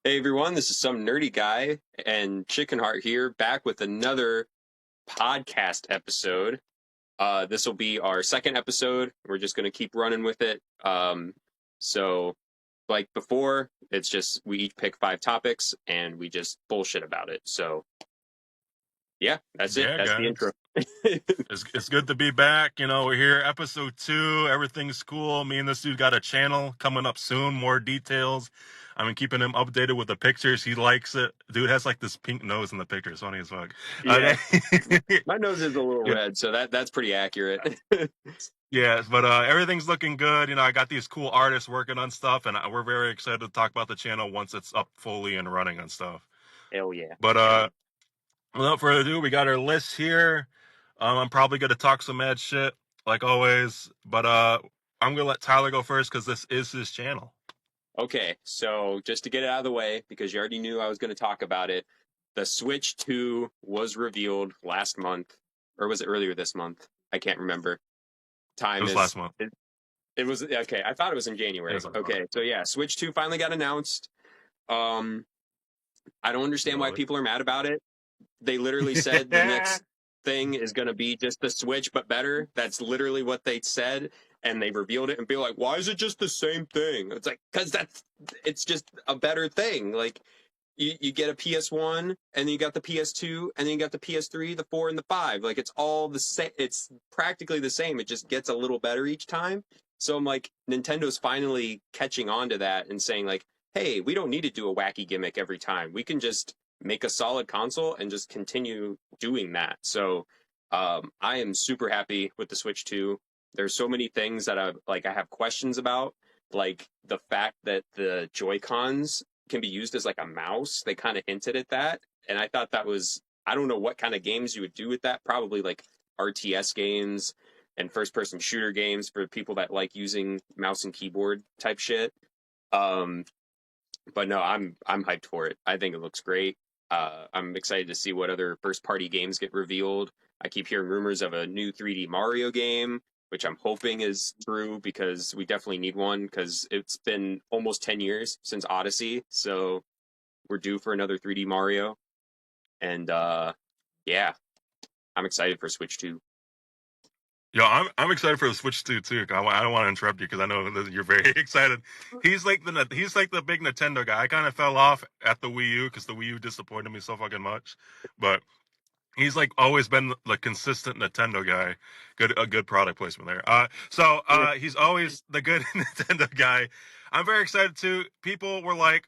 Hey everyone, this is some nerdy guy and Chicken Heart here, back with another podcast episode. This will be our second episode. We're just going to keep running with it. So, like before, it's just we each pick 5 topics and we just bullshit about it. So, yeah, that's it. Yeah, That's the guys. intro. It's good to be back. We're here, episode 2. Everything's cool. Me and this dude got a channel coming up soon. More details. I'm keeping him updated with the pictures. He likes it. Dude has like this pink nose in the picture. It's funny as fuck. Yeah, Okay. my nose is a little Yeah, red, so that's pretty accurate. yeah, but everything's looking good. I got these cool artists working on stuff, and we're very excited to talk about the channel once it's up fully and running and stuff. Hell yeah. But without further ado, we got our list here. I'm probably gonna talk some mad shit like always, but I'm gonna let Tyler go first because this is his channel. Okay, so just to get it out of the way, because you already knew I was going to talk about it, the Switch 2 was revealed last month, or was it earlier this month? I can't remember. It Time was is last month. it was okay. I thought it was in It January. was last month. Okay, so yeah, Switch 2 finally got announced. Um, I don't understand why Really? people are mad about it. They literally said the next thing is going to be just the Switch, but better. That's literally what they said. And they revealed it and be like, why is it just the same thing? It's like, because it's just a better thing. Like, you get a PS1, and then you got the PS2, and then you got the PS3, the 4, and the 5. Like, it's all the same. It's practically the same. It just gets a little better each time. So I'm like, Nintendo's finally catching on to that and saying, like, hey, we don't need to do a wacky gimmick every time. We can just make a solid console and just continue doing that. So I am super happy with the Switch 2. There's so many things that I have questions about, like the fact that the Joy-Cons can be used as like a mouse. They kind of hinted at that, and I thought that was, I don't know what kind of games you would do with that. Probably like RTS games and first-person shooter games for people that like using mouse and keyboard type shit. Um, but no, I'm hyped for it. I think it looks great. I'm excited to see what other first party games get revealed. I keep hearing rumors of a new 3D Mario game, which I'm hoping is true because we definitely need one because it's been almost 10 years since Odyssey. So we're due for another 3D Mario. And yeah, I'm excited for Switch 2. Yo, I'm excited for the Switch 2 too. I don't want to interrupt you because I know that you're very excited. He's like the big Nintendo guy. I kind of fell off at the Wii U because the Wii U disappointed me so fucking much, but he's like always been the consistent Nintendo guy. A good product placement there. He's always the good Nintendo guy. I'm very excited too. People were like,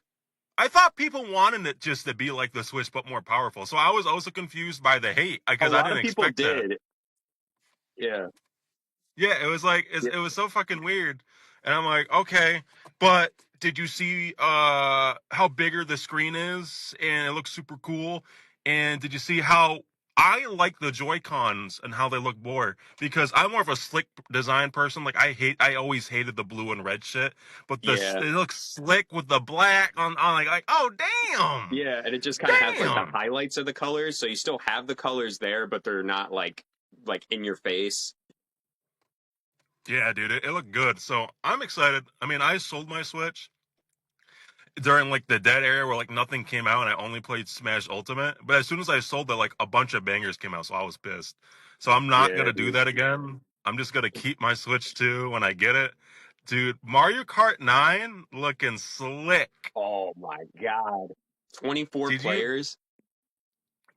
I thought people wanted it just to be like the Switch but more powerful. So I was also confused by the hate A because I lot didn't of people expect that. did. Yeah. Yeah, it was like Yeah. it was so fucking weird, and I'm like, okay, but did you see how bigger the screen is, and it looks super cool, and did you see how I like the Joy Cons and how they look more because I'm more of a slick design person. Like I always hated the blue and red shit, but Yeah. it looks slick with the black on like oh damn, Yeah. And it just kind of has like the damn. highlights of the colors. So you still have the colors there, but they're not like in your face. Yeah, dude, it looked good. So I'm excited. I mean, I sold my Switch during like the dead era where like nothing came out and I only played Smash Ultimate. But as soon as I sold that, like a bunch of bangers came out, so I was pissed. So I'm not Yeah, gonna do dude. that again. I'm just gonna keep my Switch 2 when I get it. Dude, Mario Kart 9 looking slick. Oh my God. 24 Did you? players.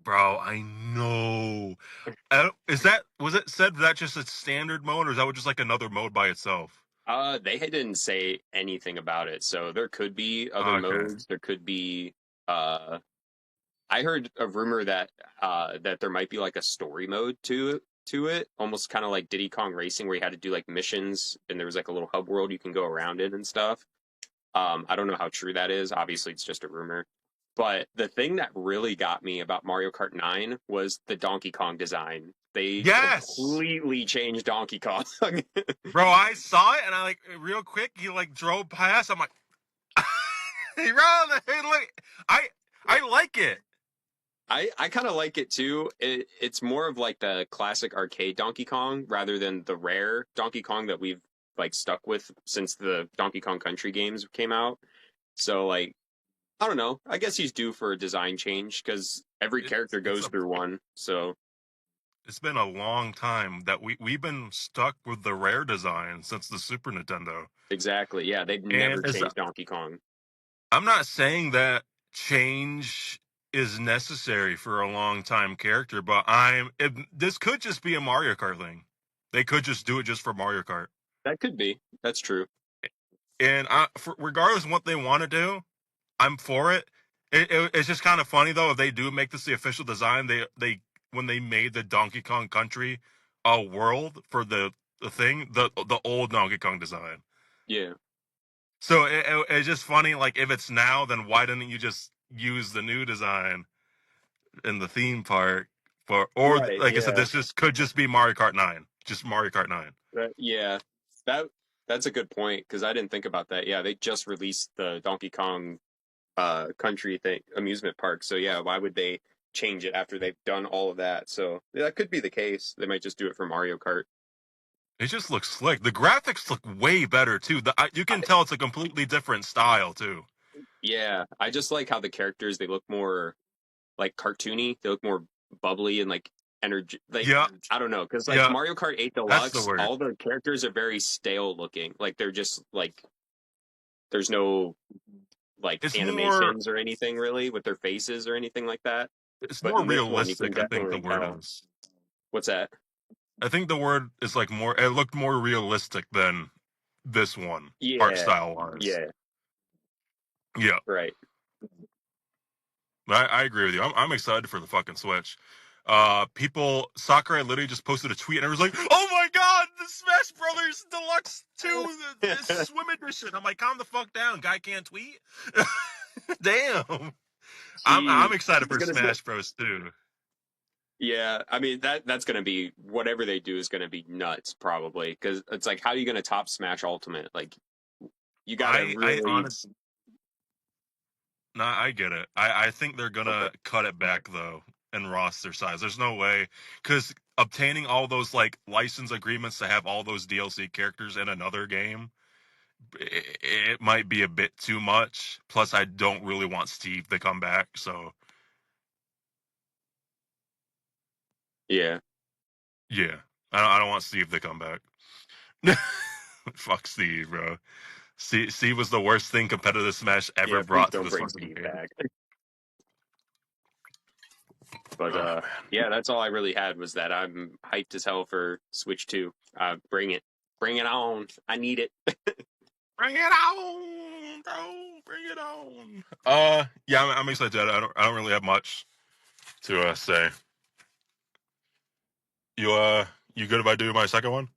Bro, I know. Was it said that just a standard mode or is that just like another mode by itself? They didn't say anything about it, so there could be other Okay. modes. There could be. I heard a rumor that there might be like a story mode to it, almost kind of like Diddy Kong Racing, where you had to do like missions, and there was like a little hub world you can go around it and stuff. I don't know how true that is. Obviously, it's just a rumor. But the thing that really got me about Mario Kart 9 was the Donkey Kong design. They Yes. completely changed Donkey Kong. Bro, I saw it and I like real quick he like drove past. I'm like hey, Ron, hey, look, I I like it. I kind of like it too. It's more of like the classic arcade Donkey Kong rather than the rare Donkey Kong that we've like stuck with since the Donkey Kong Country games came out. So like I don't know. I guess he's due for a design change because every character It's goes a through one. So it's been a long time that we've been stuck with the rare design since the Super Nintendo. exactly, yeah, they've And never it's, changed Donkey Kong. I'm not saying that change is necessary for a long time character, but this could just be a Mario Kart thing. They could just do it just for Mario Kart. That could be. That's true. And regardless of what they want to do, I'm for it. It's just kind of funny though if they do make this the official design. They when they made the Donkey Kong Country a world for the thing, the old Donkey Kong design. Yeah. So it's just funny. Like if it's now, then why didn't you just use the new design in the theme park? Or Right. like I said, Yeah. this just could just be Mario Kart 9, just Mario Kart 9. Yeah. That that's a good point because I didn't think about that. Yeah, they just released the Donkey Kong country thing amusement park. So yeah, why would they change it after they've done all of that? So yeah, that could be the case. They might just do it for Mario Kart. It just looks slick. The graphics look way better too. You can tell it's a completely different style too. Yeah, I just like how the characters they look more like cartoony. They look more bubbly and like energy. Like Yeah, I don't know, because like yeah, Mario Kart 8 that's the Deluxe, word. all the characters are very stale looking. Like they're just like there's no like It's more animations or anything really with their faces or anything like that. it's But more in this one, you can realistic, I think the definitely word tell. is. What's that? I think the word is like more it looked more realistic than this one, art Yeah, style wise. yeah, Yeah. right. I agree with you. I'm excited for the fucking Switch. Sakurai literally just posted a tweet and it was like, "Oh my god, the Smash Brothers Deluxe 2 the Swim Edition." I'm like, "Calm the fuck down, guy can't tweet." Damn. I'm Jeez, excited it's for gonna say. Smash Bros. too. Yeah, I mean that's gonna be whatever they do is gonna be nuts probably because it's like how are you gonna top Smash Ultimate? Like you gotta I really. honestly, no, I get it. I think they're Okay. gonna cut it back though and roster size. There's no way because obtaining all those like license agreements to have all those DLC characters in another game, it might be a bit too much. Plus, I don't really want Steve to come back. So Yeah, yeah, I don't want Steve to come back. Fuck Steve, bro. Steve was the worst thing competitive Smash ever yeah. Please brought to don't this bring fucking Steve game. back. But Oh man, yeah, that's all I really had was that I'm hyped as hell for Switch 2. Bring it on. I need it. bring it on, bro. Bring it on. Yeah, I'm excited. I don't really have much to say. You good if I do my second one?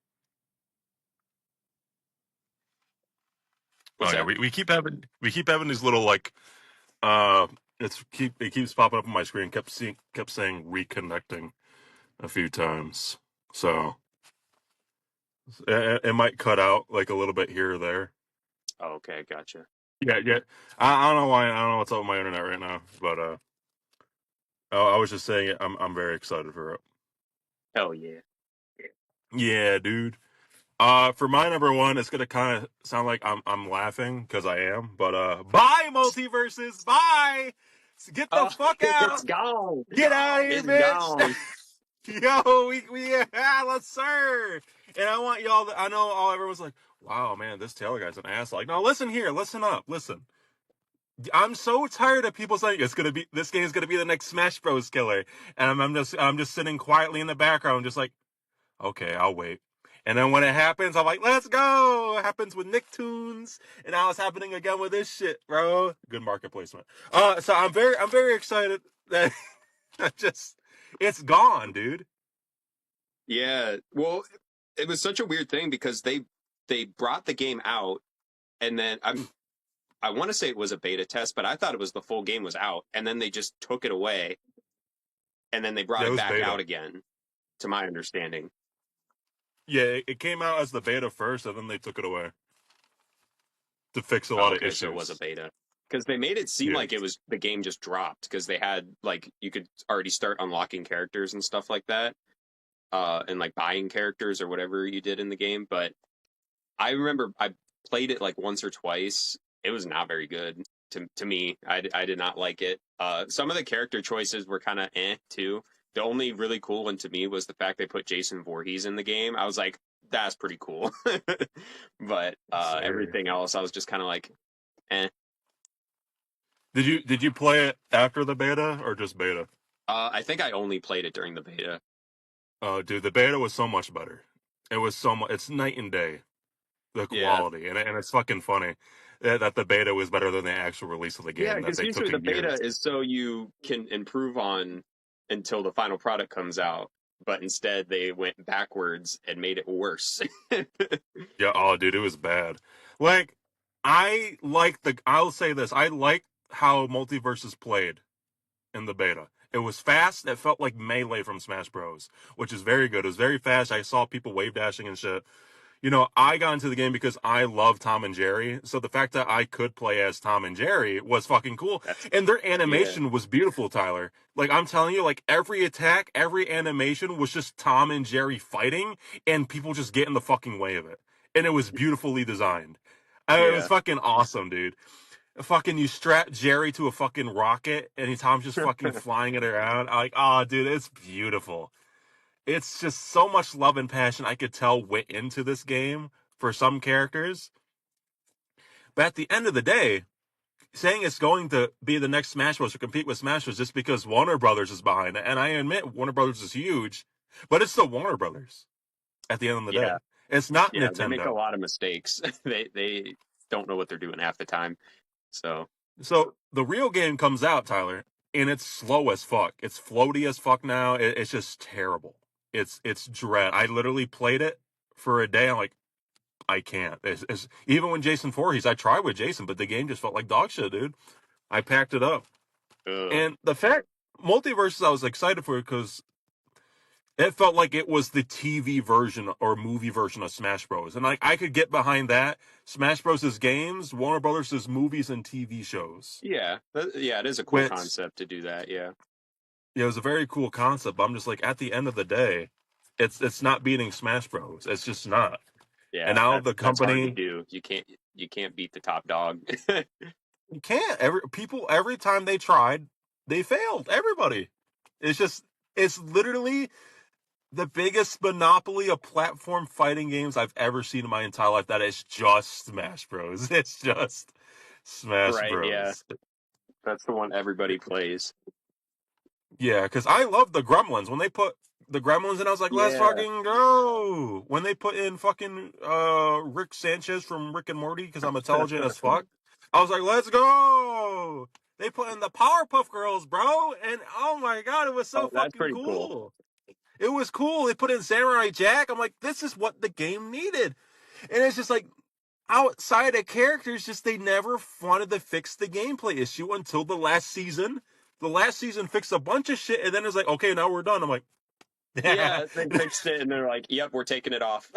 Oh What's yeah, that? we keep having these little like uh it keeps popping up on my screen. Kept saying reconnecting a few times, so it might cut out like a little bit here or there. Oh, okay, gotcha. Yeah, yeah. I don't know why. I don't know what's up with my internet right now, but I was just saying it. I'm very excited for it. Hell yeah. Yeah, dude. For my number one, it's gonna kind of sound like I'm laughing because I am, but bye multiverses, bye. Get the Oh, fuck it's out. gone. Get out of here, It's bitch. gone. Yo, yeah, let's sir. And I want y'all to, I know all everyone's like, wow, man, this Taylor guy's an ass. Like, no, listen here, listen up, listen. I'm so tired of people saying this game is gonna be the next Smash Bros. Killer. And I'm just sitting quietly in the background, just like, okay, I'll wait. And then when it happens, I'm like, let's go. It happens with Nicktoons, and now it's happening again with this shit, bro. Good market placement. So I'm very excited that just it's gone, dude. Yeah. Well, it was such a weird thing because they brought the game out and then I want to say it was a beta test, but I thought it was the full game was out and then they just took it away and then they brought Yeah, it it was back out beta. again to my understanding. Yeah, it came out as the beta first, and then they took it away to fix a Oh, lot of okay, so it was a issues. beta. Because they made it seem Yeah, like it was the game just dropped because they had like you could already start unlocking characters and stuff like that, and like buying characters or whatever you did in the game. But I remember I played it like once or twice. It was not very good. to me. I did not like it. Some of the character choices were kind of too. The only really cool one to me was the fact they put Jason Voorhees in the game. I was like, that's pretty cool. But Sir. everything else, I was just kind of like, eh. Did you play it after the beta or just beta? I think I only played it during the beta. Oh, dude, the beta was so much better. It was so much. It's night and day, the Yeah, quality, and it's fucking funny that the beta was better than the actual release of the yeah, game that because they usually took the in beta years. is so you can improve on until the final product comes out. But instead, they went backwards and made it worse. Yeah, oh, dude, it was bad. Like, I'll say this, I like how Multiverses played in the beta. It was fast. It felt like Melee from Smash Bros, which is very good. It was very fast. I saw people wave dashing and shit. You know, I got into the game because I love Tom and Jerry. So the fact that I could play as Tom and Jerry was fucking cool. That's And their yeah, animation was beautiful, Tyler. Like, I'm telling you, like, every attack, every animation was just Tom and Jerry fighting and people just get in the fucking way of it. And it was beautifully designed. It was yeah. fucking awesome, dude. Fucking, you strap Jerry to a fucking rocket and Tom's just fucking flying it around. I'm like, oh, dude, it's beautiful. It's just so much love and passion I could tell went into this game for some characters. But at the end of the day, saying it's going to be the next Smash Bros. Or compete with Smash Bros. Just because Warner Brothers is behind it, and I admit Warner Brothers is huge, but it's still Warner Brothers at the end of the Yeah, day. It's not yeah, they make a Nintendo. lot of mistakes. They don't know what they're doing half the time. So So the real game comes out, Tyler, and it's slow as fuck. It's floaty as fuck now. It's just terrible. It's dread. I literally played it for a day. I'm like, I can't. Even when Jason Voorhees, I tried with Jason, but the game just felt like dog shit, dude. I packed it up. ugh. And the fact, Multiverses, I was excited for because it felt like it was the TV version or movie version of Smash Bros. And like I could get behind that. Smash Bros. Games, Warner Brothers' movies and TV shows. Yeah, yeah, it is a cool Which, concept to do that. Yeah, yeah, it was a very cool concept. But I'm just like, at the end of the day, it's not beating Smash Bros. It's just not. And yeah, now the that's hard to company, do. You can't beat the top dog. you can't. Every time they tried, they failed. Everybody. It's just it's literally the biggest monopoly of platform fighting games I've ever seen in my entire life. That is just Smash Bros. It's just Smash Right? Yeah, Bros. that's the one everybody plays. Yeah, because I love the Gremlins. When they put the Gremlins in, I was like, let's Yeah. fucking go. When they put in fucking Rick Sanchez from Rick and Morty, because I'm intelligent as fuck, I was like, let's go. They put in the Powerpuff Girls, bro, and oh my god, it was so Oh, that's fucking pretty cool. cool. It was cool. They put in Samurai Jack. I'm like, this is what the game needed. And it's just like, outside of characters, just they never wanted to fix the gameplay issue until the last season. The last season fixed a bunch of shit, and then it's like, okay, now we're done. I'm like, yeah. Yeah, they fixed it and they're like, "Yep, we're taking it off.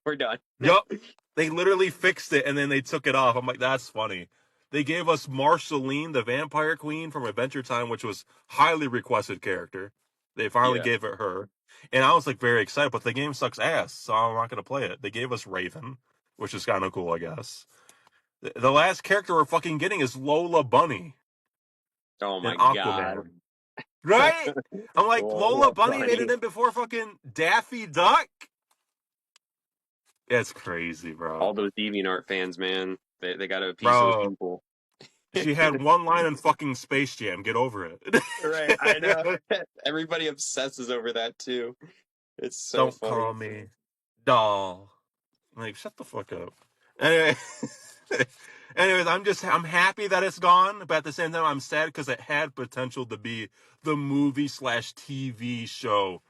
We're done." Yup. They literally fixed it and then they took it off. I'm like, that's funny. They gave us Marceline, the vampire queen from Adventure Time, which was highly requested character. They finally Yeah. gave it her. And I was like very excited, but the game sucks ass, so I'm not gonna play it. They gave us Raven, which is kind of cool, I guess. The last character we're fucking getting is Lola Bunny Oh in my God. Aquaman. Right? I'm like, Lola Lola Bunny made it Bunny. in before fucking Daffy Duck? It's crazy, All bro. those DeviantArt fans, man. They got a piece of the Bro, people. she had one line in fucking Space Jam. Get over Right, I know. it. Everybody obsesses over that too. It's so Don't funny. call me doll. Like, shut the fuck up. Anyway, anyways, I'm happy that it's gone, but at the same time, I'm sad because it had potential to be the movie slash TV show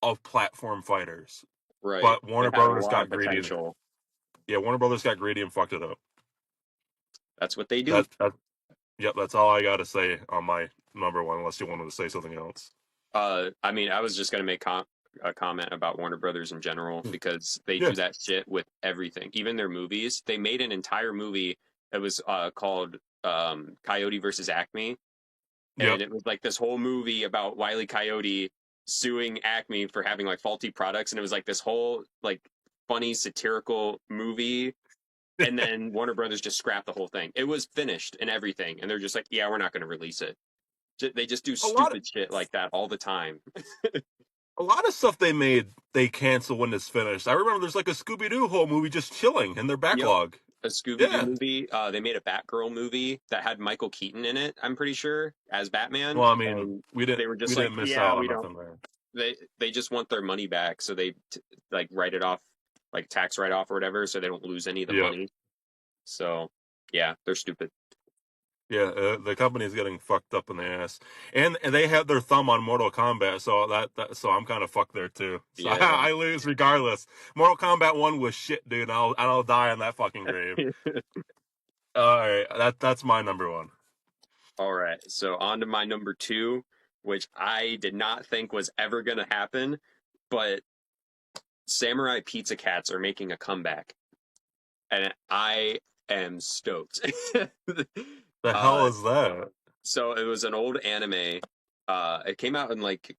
of platform fighters. Right. But Warner It had a Brothers lot got of greedy. potential. Yeah, Warner Brothers got greedy and fucked it up. That's what they do. That yep, that's all I got to say on my number one. Unless you wanted to say something else. I mean, I was just gonna make a comment about Warner Brothers in general because they Yeah, do that shit with everything, even their movies. They made an entire movie that was called Coyote versus Acme, yep. and it was like this whole movie about Wile E. Coyote suing Acme for having like faulty products, and it was like this whole like funny satirical movie. And then Warner Brothers just scrapped the whole thing. It was finished and everything, and they're just like, yeah, we're not going to release it. They just do a lot of stupid shit like that all the time. a lot of stuff they made they cancel when it's finished. I remember there's like a Scooby Doo whole movie just chilling in their Yep. backlog. A Scooby Doo Yeah. movie. They made a Batgirl movie that had Michael Keaton in it. I'm pretty sure as Batman, Well, I mean, and we they didn't were we just like, didn't miss yeah, out we on don't. nothing there. They just want their money back, so they like write it off, like tax write off or whatever, so they don't lose any of the Yeah. money. So yeah, they're stupid. Yeah, the company's getting fucked up in the ass, and they have their thumb on Mortal Kombat, so so I'm kind of fucked there too. So Yeah. I lose regardless. Mortal Kombat 1 was shit, dude. I'll die on that fucking grave. All right, that's my number one. All right. So on to my number two, which I did not think was ever going to happen, but Samurai Pizza Cats are making a comeback, and I am stoked. The hell uh, is that? so it was an old anime. It came out in like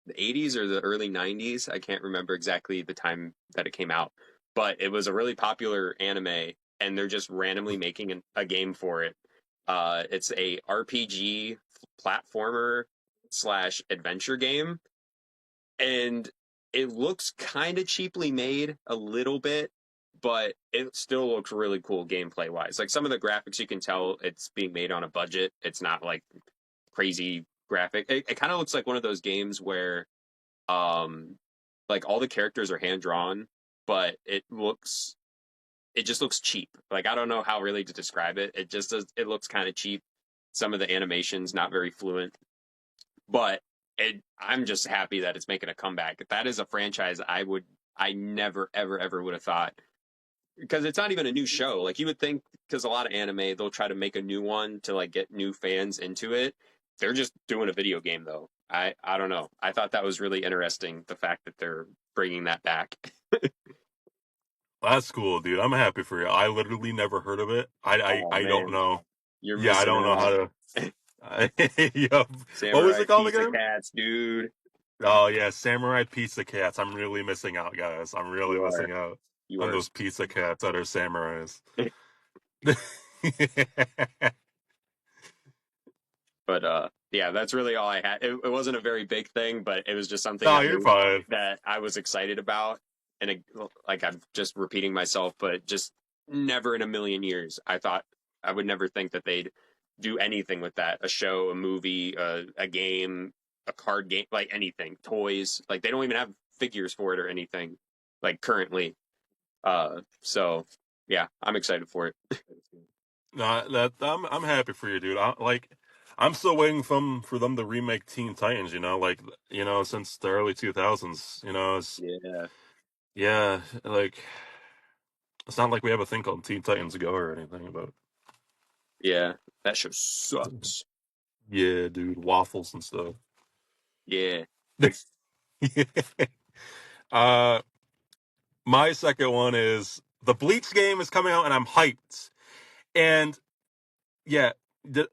the 80s or the early 90s. I can't remember exactly the time that it came out, but it was a really popular anime, and they're just randomly making a game for it. It's a RPG platformer slash adventure game, and it looks kind of cheaply made a little bit, but it still looks really cool gameplay wise. Like some of the graphics, you can tell it's being made on a budget. It's not like crazy graphic. It kind of looks like one of those games where um like all the characters are hand drawn, but it just looks cheap. Like I don't know how really to describe it. It just does. It looks kind of cheap. Some of the animations not very fluent, but I'm just happy that it's making a comeback. That is a franchise I never ever ever would have thought, because it's not even a new show. Like you would think, because a lot of anime they'll try to make a new one to like get new fans into it. They're just doing a video game though. I don't know. I thought that was really interesting, the fact that they're bringing that back. That's cool, dude. I'm happy for you. I literally never heard of it. Oh I don't man, know. you're Yeah, I missing don't know how out. to. Yup. What was Samurai it called Pizza again? Cats, dude. Oh yeah, Samurai Pizza Cats. I'm really missing out, guys. I'm really You are missing out you on are. those pizza cats that are samurais. But yeah, that's really all I had. It wasn't a very big thing, but it was just something No, you're fine. that I was excited about. And like I'm just repeating myself, but just never in a million years I thought, I would never think that they'd do anything with that. A show, a movie, a game, a card game, like anything, toys. Like they don't even have figures for it or anything, like currently. So yeah, I'm excited for it. No, that I'm happy for you, dude. I'm still waiting for them to remake Teen Titans. Since the early 2000s. Yeah, Yeah, like it's not like we have a thing called Teen Titans Go or anything, but yeah, that show sucks. yeah, dude, waffles and stuff. Yeah. uh, my second one is the Bleach game is coming out, and I'm hyped. And yeah,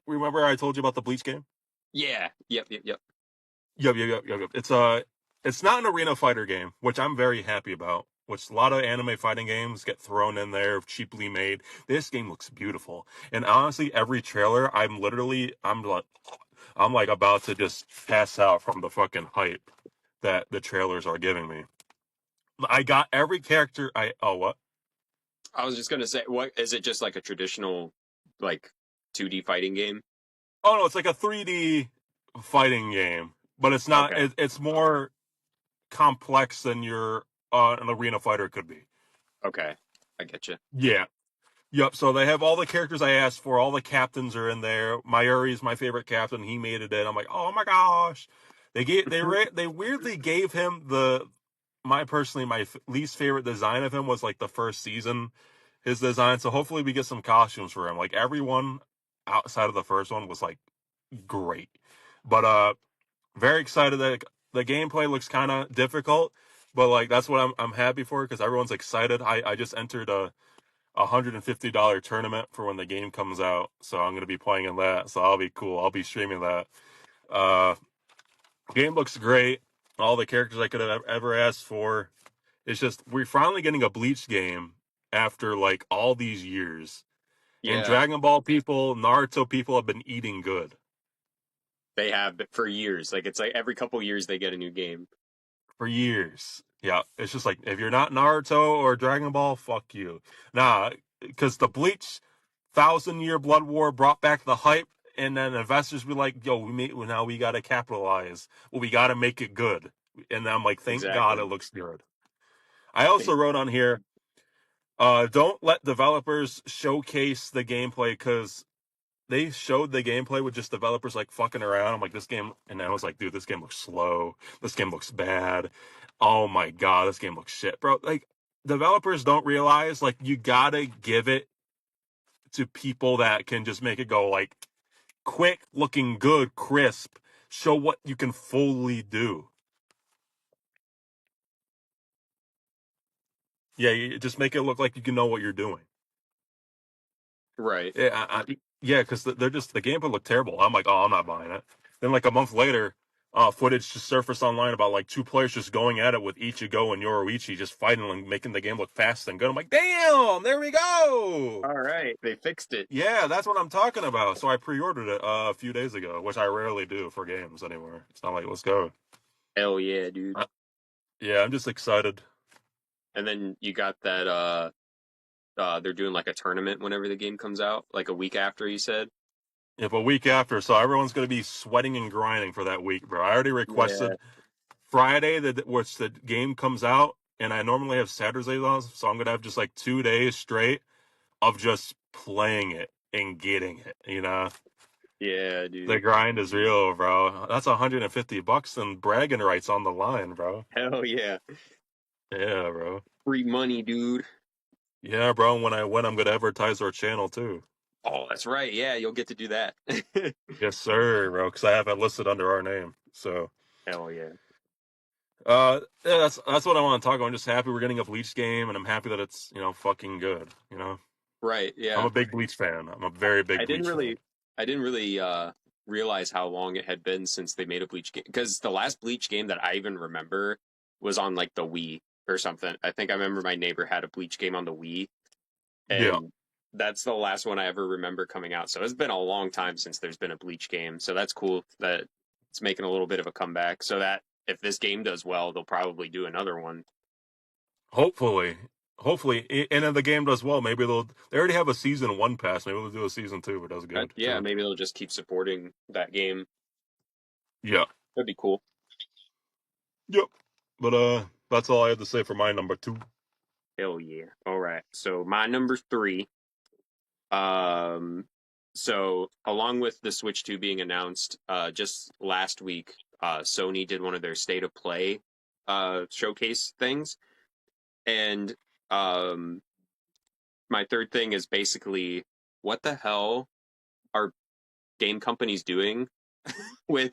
remember I told you about the Bleach game? Yeah. Yep. Yep. Yep. Yep. It's not an arena fighter game, which I'm very happy about. Which a lot of anime fighting games get thrown in there, cheaply made. This game looks beautiful, and honestly, every trailer, I'm like about to just pass out from the fucking hype that the trailers are giving me. I got every character. What? I was just gonna say, what is it? Just like a traditional, like 2D fighting game? Oh no, it's like a 3D fighting game, but it's not. Okay. It's more complex than your an arena fighter could be. Okay. I get you. Yeah. Yep. So they have all the characters I asked for. All the captains are in there. Mayuri's my favorite captain. He made it in. I'm like, oh my gosh. They weirdly gave him my least favorite design of him was like the first season, his design. So hopefully we get some costumes for him. Like everyone outside of the first one was like great, but very excited that the gameplay looks kind of difficult, but like that's what I'm happy for because everyone's excited. I just entered a $150 tournament for when the game comes out, so I'm gonna be playing in that. So I'll be cool. I'll be streaming that. Uh, Game looks great. All the characters I could have ever asked for. It's just we're finally getting a Bleach game after like all these years. And Yeah, Dragon Ball people, Naruto people have been eating good they have for years. Like it's like every couple years they get a new game. for years. Yeah, it's just like if you're not Naruto or Dragon Ball, fuck you. Nah, because the Bleach 1,000 Year Blood War brought back the hype, and then investors be like, "Yo, now we gotta capitalize. Well, we gotta make it good." And I'm like, "Thank God it Exactly. looks good." I also wrote on here, don't let developers showcase the gameplay because they showed the gameplay with just developers like fucking around. I'm like, this game, and I was like, dude, this game looks slow. This game looks bad. Oh my God, this game looks shit, bro. Like, developers don't realize, like, you gotta give it to people that can just make it go, like, quick, looking good, crisp, show what you can fully do. Yeah, you just make it look like you can know what you're doing. Right. Yeah, yeah, because they're just the gameplay looked terrible. I'm like, oh, I'm not buying it. Then like a month later, footage just surfaced online about like two players just going at it with Ichigo and Yoruichi just fighting and making the game look fast and good. I'm like, damn, there we go. All right, they fixed it. Yeah, that's what I'm talking about. So I pre-ordered it a few days ago, which I rarely do for games anymore. It's not like let's go. Hell yeah, dude. Uh, yeah, I'm just excited. And then you got that they're doing like a tournament whenever the game comes out, like a week after you said. If a week after, so everyone's gonna be sweating and grinding for that week, bro. I already Yeah. requested Friday, which the game comes out, and I normally have Saturdays off, so I'm gonna have just like 2 days straight of just playing it and getting it. You know, Yeah, the dude. grind is real, bro. That's $150 and bragging rights on the line, bro. Hell yeah. Yeah, bro. Free money, dude. Yeah, bro. When I win, I'm gonna advertise our channel too. Oh, that's right. Yeah, you'll get to do that. Yes, sir, bro. Because I have it listed under our name. So, Hell yeah. yeah, that's what I want to talk about. I'm just happy we're getting a Bleach game, and I'm happy that it's fucking good. Right, I'm yeah. a big Bleach fan. I'm a very I big didn't Bleach fan. really I didn't really realize how long it had been since they made a Bleach game because the last Bleach game that I even remember was on like the Wii or something. I think I remember my neighbor had a Bleach game on the Wii Yeah. and that's the last one I ever remember coming out. So it's been a long time since there's been a Bleach game. So that's cool that it's making a little bit of a comeback. So that if this game does well, they'll probably do another one. Hopefully, and if the game does well, maybe they already have a season one pass. Maybe they'll do a season two if it does good Yeah, too. maybe they'll just keep supporting that game. Yeah. That'd be cool. Yep. But that's all I have to say for my number two. Hell yeah. All right. So my number three. Um, so along with the Switch 2 being announced, just last week, Sony did one of their state of play showcase things. And um, my third thing is basically what the hell are game companies doing with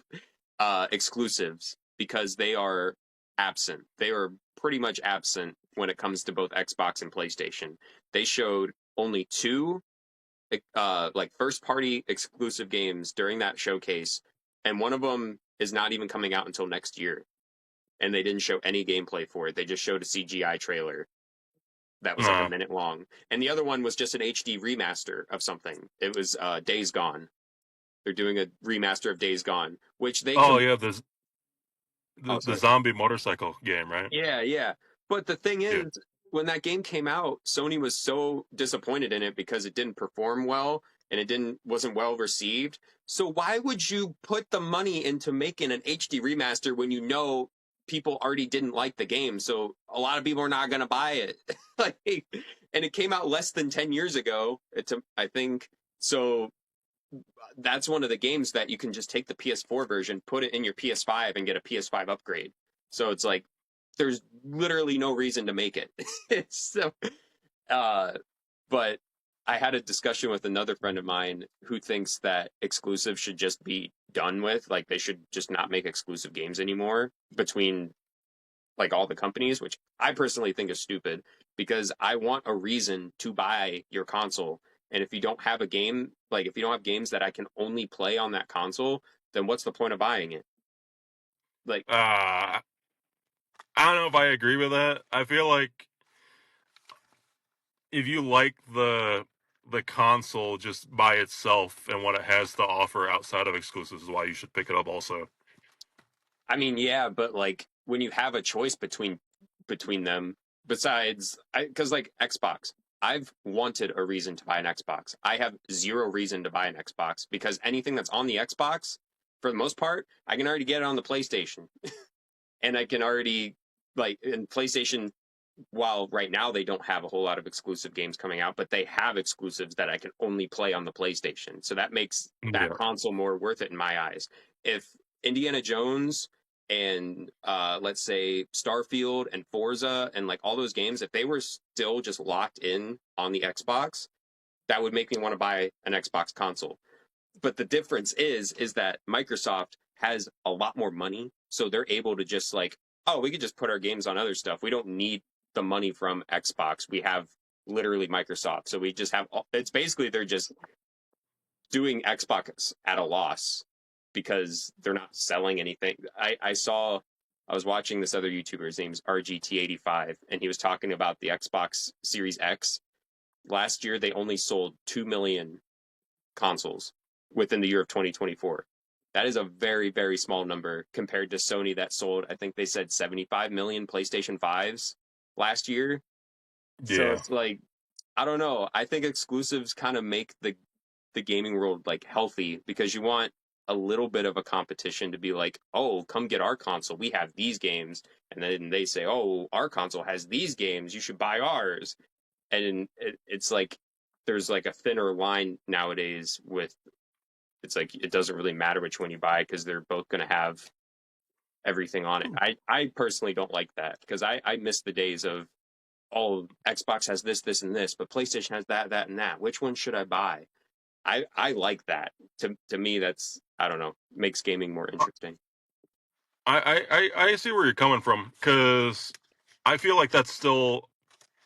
exclusives because they are absent. They are pretty much absent when it comes to both Xbox and PlayStation. They showed only two like first party exclusive games during that showcase, and one of them is not even coming out until next year. And they didn't show any gameplay for it. They just showed a CGI trailer that was like a Uh, minute long, and the other one was just an HD remaster of something. It was Days Gone. They're doing a remaster of Days Gone, which they oh com- yeah, the sorry. zombie motorcycle game, right? Yeah, yeah. But the thing Yeah. is, when that game came out, Sony was so disappointed in it because it didn't perform well and it didn't wasn't well received. So why would you put the money into making an HD remaster when you know people already didn't like the game? So a lot of people are not going to buy it. Like, and it came out less than 10 years ago. I think so that's one of the games that you can just take the PS4 version, put it in your PS5, and get a PS5 upgrade. So it's like there's literally no reason to make it. So, uh, but I had a discussion with another friend of mine who thinks that exclusive should just be done with. Like they should just not make exclusive games anymore between like all the companies, which I personally think is stupid because I want a reason to buy your console. And if you don't have a game, like if you don't have games that I can only play on that console, then what's the point of buying it? Like, Uh, I don't know if I agree with that. I feel like if you like the console just by itself and what it has to offer outside of exclusives is why you should pick it up also. I mean, yeah, but like when you have a choice between them, besides, because like Xbox, I've wanted a reason to buy an Xbox. I have zero reason to buy an Xbox because anything that's on the Xbox, for the most part, I can already get it on the PlayStation, and I can already like in PlayStation. While right now they don't have a whole lot of exclusive games coming out, but they have exclusives that I can only play on the PlayStation. So that makes that Yeah. console more worth it in my eyes. If Indiana Jones and let's say Starfield and Forza and like all those games, if they were still just locked in on the Xbox, that would make me want to buy an Xbox console. But the difference is that Microsoft has a lot more money, so they're able to just like, oh, we could just put our games on other stuff. We don't need the money from Xbox. We have literally Microsoft, so we just have. It's basically they're just doing Xbox at a loss because they're not selling anything. I was watching this other YouTuber. His name's RGT85, and he was talking about the Xbox Series X. Last year, they only sold 2 million consoles within the year of 2024. That is a very, very small number compared to Sony that sold, I think they said 75 million PlayStation 5s last year. So Yeah. it's like, I don't know. I think exclusives kind of make the gaming world like healthy because you want a little bit of a competition to be like, oh, come get our console. We have these games. And then they say, oh, our console has these games. You should buy ours. And it's like, there's like a thinner line nowadays with it's like it doesn't really matter which one you buy because they're both going to have everything on it. I personally don't like that because I miss the days of oh Xbox has this and this, but PlayStation has that and that. Which one should I buy? I like that. To me, that's I don't know makes gaming more interesting. I see where you're coming from because I feel like that's still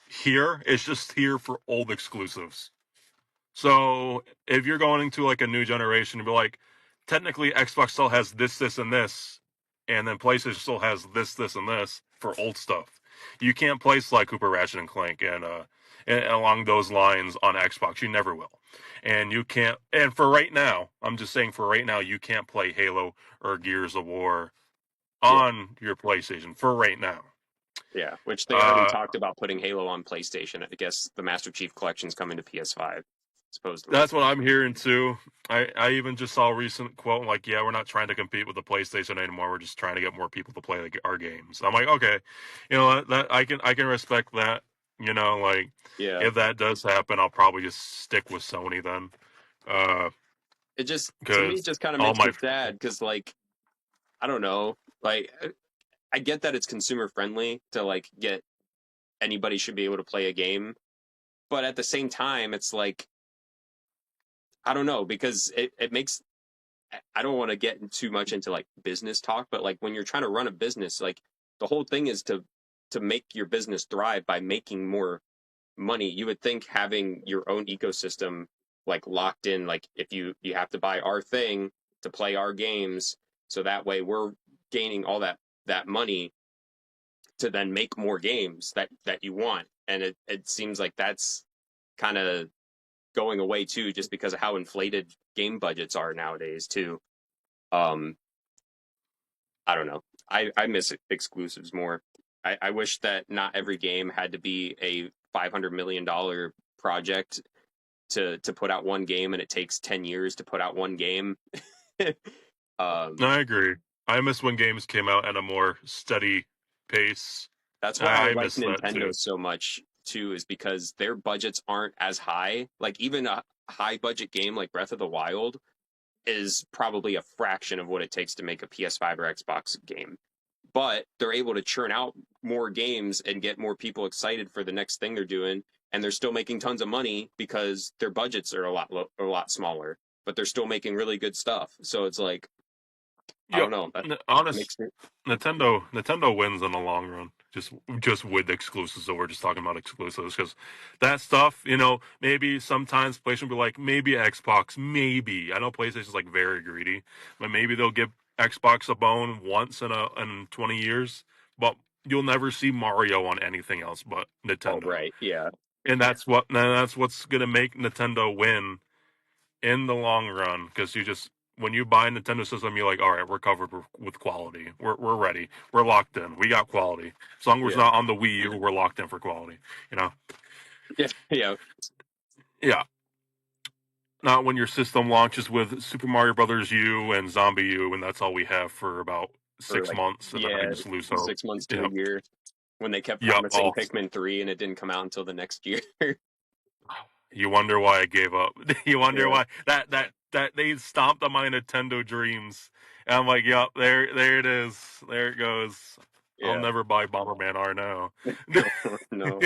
here. It's just here for old exclusives. So if you're going into like a new generation, be like, technically Xbox still has this, and this, and then PlayStation still has this, and this for old stuff. You can't play Sly Cooper, Ratchet and Clank, and along those lines on Xbox. You never will. And you can't. And for right now, I'm just saying, for right now, you can't play Halo or Gears of War Yeah, on your PlayStation for right now. yeah. Which they already Uh, talked about putting Halo on PlayStation. I guess the Master Chief Collection's coming to PS5 supposedly. That's what I'm hearing too. I even just saw a recent quote like, "Yeah, we're not trying to compete with the PlayStation anymore. We're just trying to get more people to play our games." I'm like, okay, that I can respect that. Like Yeah, if that does happen, I'll probably just stick with Sony then, it just to me because just kind of all makes my me sad because like I don't know like I get that it's consumer friendly to like get anybody should be able to play a game, but at the same time, it's like I don't know because it makes I don't want to get too much into like business talk, but like when you're trying to run a business, like the whole thing is to make your business thrive by making more money. You would think having your own ecosystem like locked in, like if you have to buy our thing to play our games, so that way we're gaining all that money to then make more games that you want. And it seems like that's kind of going away too, just because of how inflated game budgets are nowadays too. Um, I don't know. I miss exclusives more. I wish that not every game had to be a $500 million project to put out one game, and it takes 10 years to put out one game. um, I agree. I miss when games came out at a more steady pace. that's why I I like miss that Nintendo too. so much too, is because their budgets aren't as high. Like even a high budget game like Breath of the Wild is probably a fraction of what it takes to make a PS5 or Xbox game. But they're able to churn out more games and get more people excited for the next thing they're doing, and they're still making tons of money because their budgets are a lot smaller, but they're still making really good stuff. So it's like I Yeah, don't know that honest, makes it. Nintendo wins in the long run. Just with exclusives. So we're just talking about exclusives because that stuff, maybe sometimes PlayStation will be like, maybe Xbox, maybe. I know PlayStation's like very greedy, but maybe they'll give Xbox a bone once in 20 years. But you'll never see Mario on anything else but Oh Nintendo. right, yeah. and that's what's gonna make Nintendo win in the long run, because you just when you buy a Nintendo system, you're like, all right, we're covered with quality. We're ready. We're locked in. We got quality. As long as it's Yeah, not on the Wii U, we're locked in for quality. You know? yeah, yeah. Yeah. Not when your system launches with Super Mario Brothers U and Zombie U, and that's all we have for about Or 6 months, and then I yeah, just lose hope. 6 months to a Yep. year when they kept Yep. promising Oh, Pikmin 3 and it didn't come out until the next year. you wonder why I gave up. You wonder Yeah, why that they stomped on my Nintendo dreams. And I'm like, yep, there it is. There it goes. I'll yeah. never buy Bomberman R now. No,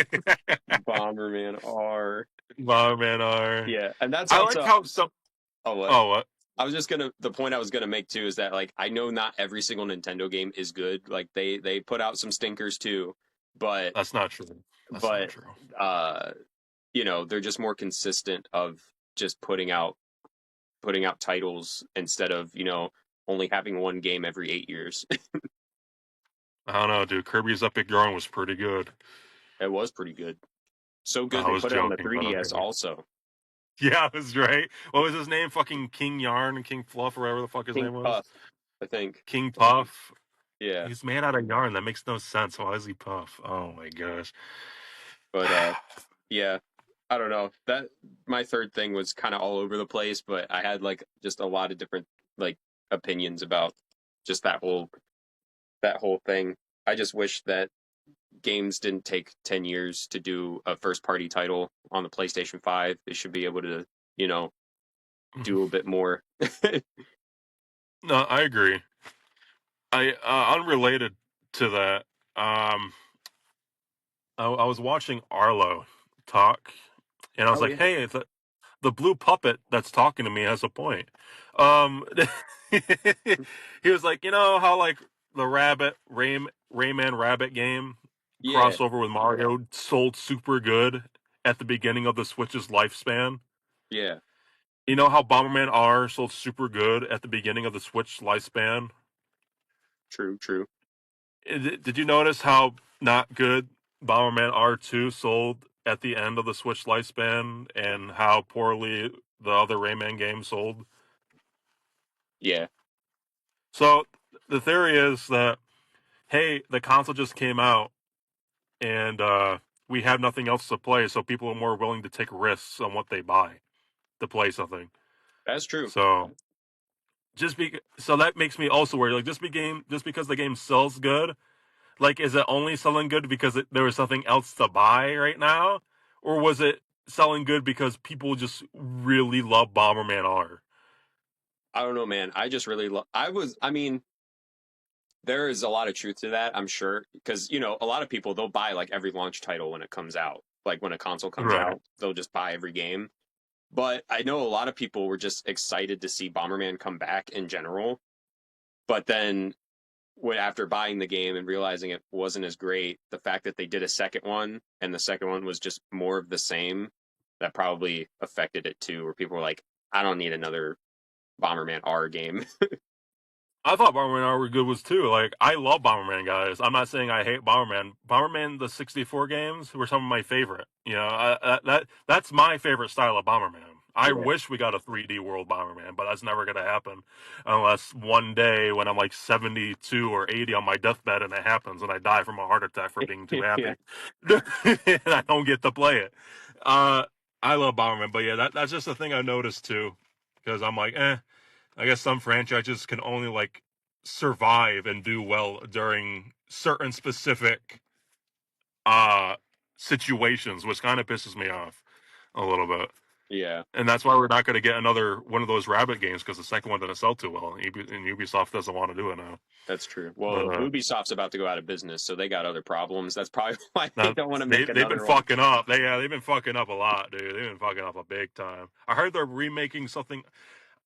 Bomberman R. Bomberman R. Yeah, and that's I like also how some. oh what Oh, what? I was just gonna the point I was gonna make too is that like I know not every single Nintendo game is good. Like they put out some stinkers too, but That's not true. That's not but true. uh they're just more consistent of just putting out titles instead of only having one game every 8 years. I don't know, dude. Kirby's Epic Yarn was pretty good. It was pretty good, so good I they was put it on the joking, but 3DS okay. also. Yeah, I was right. What was his name? Fucking King Yarn and King Fluff, or whatever the fuck his King name was. Puff, I think. King Puff. Yeah, He's made out of yarn. That makes no sense. Why is he Puff? Oh my gosh. but yeah, I don't know. That my third thing was kind of all over the place, but I had like just a lot of different like opinions about just that whole thing. I just wish that games didn't take 10 years to do a first party title on the PlayStation 5. They should be able to, you know, do a bit more. No, I agree. I unrelated to that. Um, I was watching Arlo talk, and I was Oh like, yeah. "Hey, the blue puppet that's talking to me has a point." Um, he was like, "You know how like the Rayman Rabbit game Yeah, crossover with Mario sold super good at the beginning of the Switch's lifespan? yeah. You know how Bomberman R sold super good at the beginning of the Switch lifespan? True, true. Did you notice how not good Bomberman R2 sold at the end of the Switch lifespan, and how poorly the other Rayman games sold? Yeah, So the theory is that, hey, the console just came out, and we have nothing else to play, so people are more willing to take risks on what they buy to play something. that's true. So so that makes me also worry. Like just because the game sells good, like, is it only selling good because there was something else to buy right now, or was it selling good because people just really love Bomberman R? I don't know, man. I just really love. I mean, there is a lot of truth to that, I'm sure, because a lot of people they'll buy like every launch title when it comes out. Like when a console comes Right. out, they'll just buy every game. But I know a lot of people were just excited to see Bomberman come back in general. But then when after buying the game and realizing it wasn't as great, the fact that they did a second one and the second one was just more of the same, that probably affected it too, where people were like, I don't need another Bomberman R game. I thought Bomberman R were good was too. Like, I love Bomberman, guys. I'm not saying I hate Bomberman. Bomberman the 64 games were some of my favorite. You know, that's my favorite style of Bomberman. I Yeah. wish we got a 3D World Bomberman, but that's never gonna happen unless one day when I'm like 72 or 80 on my deathbed and it happens and I die from a heart attack for being too Yeah. happy, and I don't get to play it. Uh, I love Bomberman, but yeah, that's just a thing I noticed too, because I'm like, I guess some franchises can only like survive and do well during certain specific uh situations, which kind of pisses me off a little bit. Yeah. And that's why we're not going to get another one of those Rabbit games, because the second one didn't sell too well, and Ubisoft doesn't want to do it now. That's true. But Well, Ubisoft's about to go out of business, so they got other problems. That's probably why they now don't want to make they've been another one. fucking up. They've been fucking up a lot, dude. They've been fucking up a big time. I heard they're remaking something.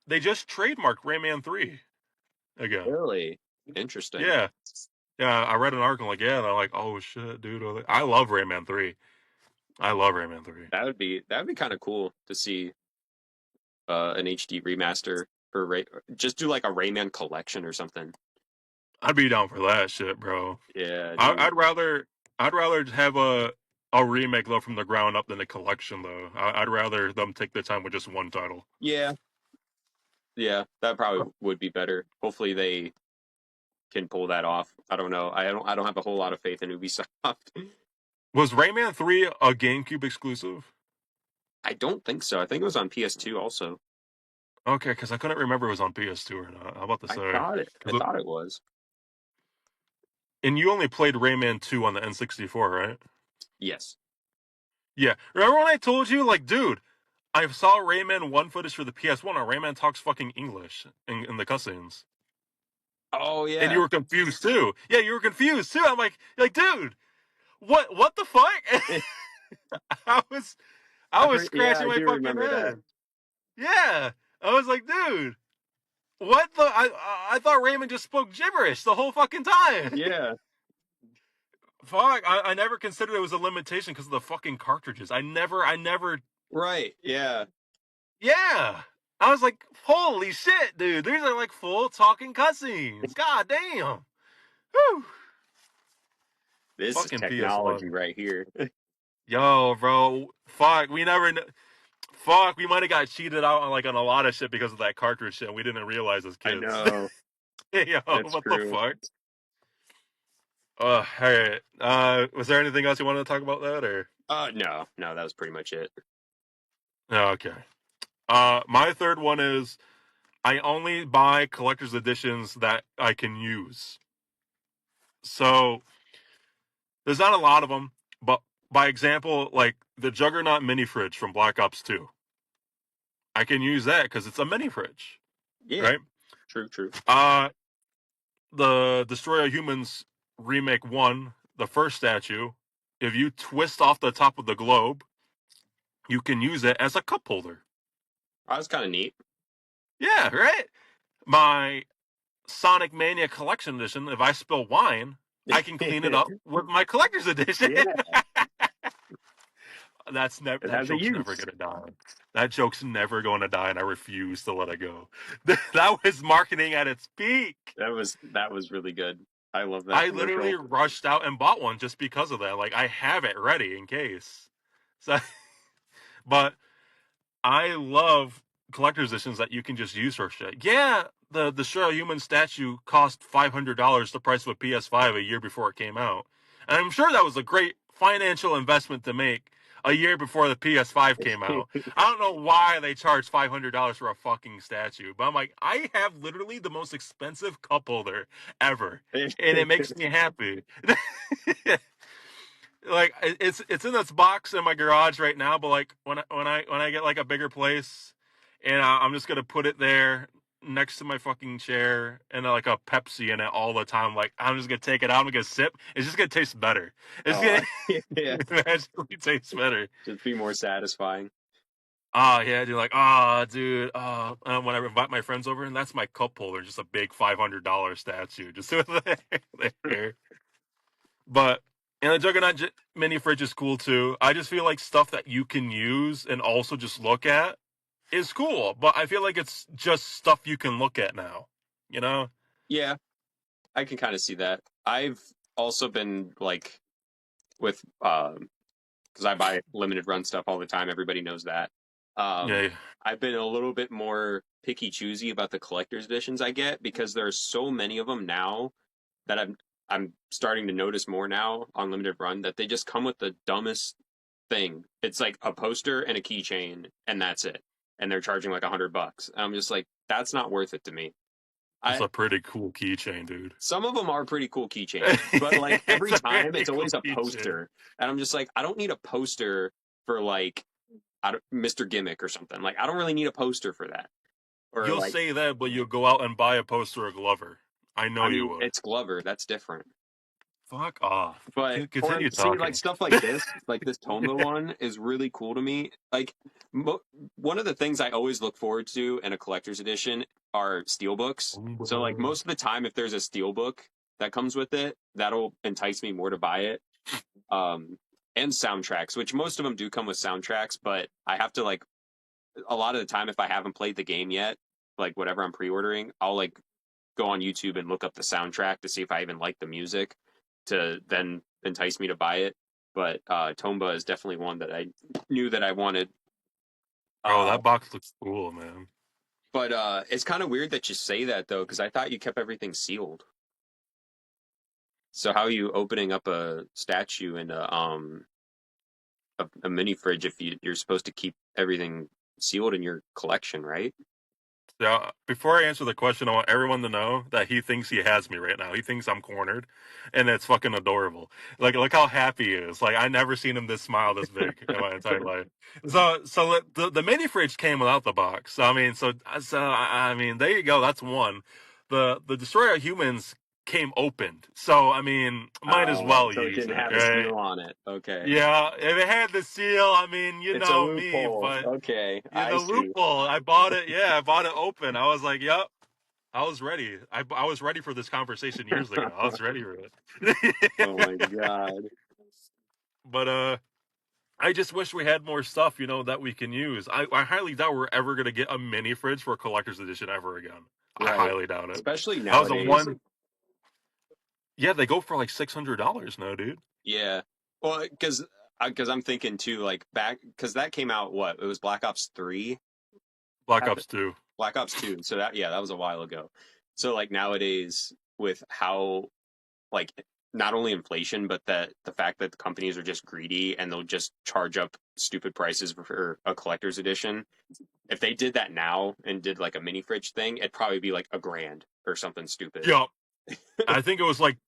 They just trademarked Rayman 3 again. Really interesting. Yeah. Yeah, I read an article like, yeah, and I'm like, oh shit, dude. I love Rayman 3. I love Rayman 3. That would be kind of cool to see an HD remaster for just do like a Rayman collection or something. I'd be down for that shit, bro. Yeah, I, dude. I'd rather have a a remake though from the ground up than a collection though. I'd rather them take their time with just one title. Yeah, yeah, that probably would be better. Hopefully they can pull that off. I don't know. I don't have a whole lot of faith in Ubisoft. Was Rayman 3 a GameCube exclusive? I don't think so. I think it was on PS2 also. Okay, because I couldn't remember it was on PS2 or not. How about to say? I thought it was. And you only played Rayman 2 on the N64, right? Yes. Yeah. Remember when I told you, like, dude, I saw Rayman 1 footage for the PS1 and Rayman talks fucking English in the cutscenes. Oh And you yeah. were confused too. Yeah, you were confused too. I'm like, dude, what the fuck? I was I was Yeah, scratching I my do fucking remember that. head. Yeah. I was like, dude, what the I thought Raymond just spoke gibberish the whole fucking time. Yeah. Fuck, I never considered it was a limitation because of the fucking cartridges. I never Right. Yeah. yeah. I was like, holy shit, dude. These are like full talking cutscenes. God damn. Whew. This is Fucking technology PS1. right here. Yo, bro. Fuck, we never fuck, we might have got cheated out on like on a lot of shit because of that cartridge shit. We didn't realize as I kids. know. Yo, That's what the true. fuck? All right. Was there anything else you wanted to talk about that or? No, that was pretty much it. Okay. My third one is I only buy collector's editions that I can use. So there's not a lot of them, but by example, like the Juggernaut mini fridge from Black Ops 2. I can use that because it's a mini fridge, Yeah. right? True. Uh, the Destroy All Humans remake 1, the first statue, if you twist off the top of the globe, you can use it as a cup holder. That was kind of neat. Yeah, right? My Sonic Mania Collection Edition, if I spill wine, I can clean it up with my Collector's Edition. Yeah. It That has a joke's never use. gonna die. That joke's never going to die, and I refuse to let it go. That was marketing at its peak. That was really good. I love that I literally commercial. rushed out and bought one just because of that. Like I have it ready in case. So, but I love collector's editions that you can just use for shit. Yeah, the Destroy Human statue cost $500, the price of a PS5 a year before it came out, and I'm sure that was a great financial investment to make a year before the PS5 came out. I don't know why they charged $500 for a fucking statue, but I'm like, I have literally the most expensive cup holder ever, and it makes me happy. Like it's in this box in my garage right now, but like when I get like a bigger place, and I'm just gonna put it there next to my fucking chair and like a Pepsi in it all the time. Like I'm just gonna take it out and get a sip. It's just gonna taste better. It's Oh, gonna yeah. magically taste better. Just be more satisfying. Oh yeah, dude. Like oh dude. When I invite my friends over, and that's my cup holder, just a big $500 statue, just there. But and the Juggernaut mini fridge is cool too. I just feel like stuff that you can use and also just look at is cool. But I feel like it's just stuff you can look at now. You know? Yeah, I can kind of see that. I've also been like with because I buy limited run stuff all the time. Everybody knows that. Yeah. I've been a little bit more picky choosy about the collector's editions I get because there are so many of them now that I'm starting to notice more now on limited run that they just come with the dumbest thing. It's like a poster and a keychain, and that's it. And they're charging like $100. And I'm just like, that's not worth it to me. It's I a pretty cool keychain, dude. Some of them are pretty cool keychains, but like It's every a time very it's cool always a keychain. poster, and I'm just like, I don't need a poster for like Mr. Gimmick or something. Like, I don't really need a poster for that. Or You'll like, say that, but you'll go out and buy a poster of Glover. I know I you mean, would. it's Glover. That's different. Fuck off. But for Continue see, like talking. stuff like this Tomba one is really cool to me. Like one of the things I always look forward to in a collector's edition are steelbooks. So like most of the time, if there's a steelbook that comes with it, that'll entice me more to buy it. And soundtracks, which most of them do come with soundtracks, but I have to like a lot of the time if I haven't played the game yet, like whatever I'm pre-ordering, I'll like go on YouTube and look up the soundtrack to see if I even like the music to then entice me to buy it. but Tomba is definitely one that I knew that I wanted. Bro, Uh, that box looks cool, man. but it's kind of weird that you say that though, because I thought you kept everything sealed. So how are you opening up a statue in a mini fridge if you're supposed to keep everything sealed in your collection, right? Yeah, before I answer the question, I want everyone to know that he thinks he has me right now. He thinks I'm cornered, and it's fucking adorable. Like, look how happy he is. Like, I never seen him this smile this big in my entire life. So the mini fridge came without the box. I mean, there you go. That's one. The Destroyer Humans came opened. So I mean, might as Oh, well so it use didn't it, have a right? seal on it. Okay. Yeah, if it had the seal, I mean, you It's a know me, loophole. but Okay, yeah, I the see. loophole. I bought it. Yeah, I bought it open. I was like, yep. I was ready. I was ready for this conversation years ago. I was ready for Oh my it. God. But I just wish we had more stuff, that we can use. I highly doubt we're ever gonna get a mini fridge for a collector's edition ever again. I Right. highly doubt it. Especially That was the nowadays. one. Yeah, they go for like $600 now, dude. Yeah. Well, because I'm thinking too, like back because that came out what? It was Black Ops 3. Black Ops 2. Black Ops 2. So that was a while ago. So like nowadays with how like not only inflation but that the fact that the companies are just greedy and they'll just charge up stupid prices for a collector's edition. If they did that now and did like a mini fridge thing, it'd probably be like $1,000 or something stupid. Yup. I think it was like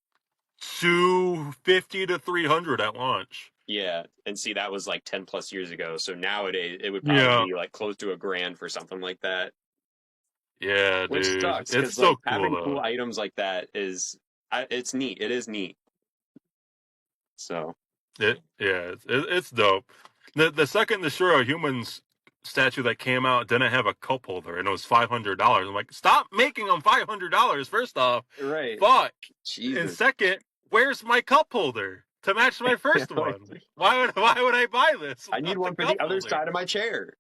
250 to 300 at launch. Yeah, and see that was like 10 plus years ago. So nowadays it would probably Yeah. be like close to $1,000 for something like that. Yeah, Which dude. sucks It's because so like cool having cool though. items like that it's neat. It is neat. So It's dope. The second Destroyer Humans statue that came out didn't have a cup holder, and it was $500. I'm like, stop making them $500. First off, right, fuck. And Jesus. second, where's my cup holder to match my first one? Why would I buy this I need without the one for the cup other holder? side of my chair.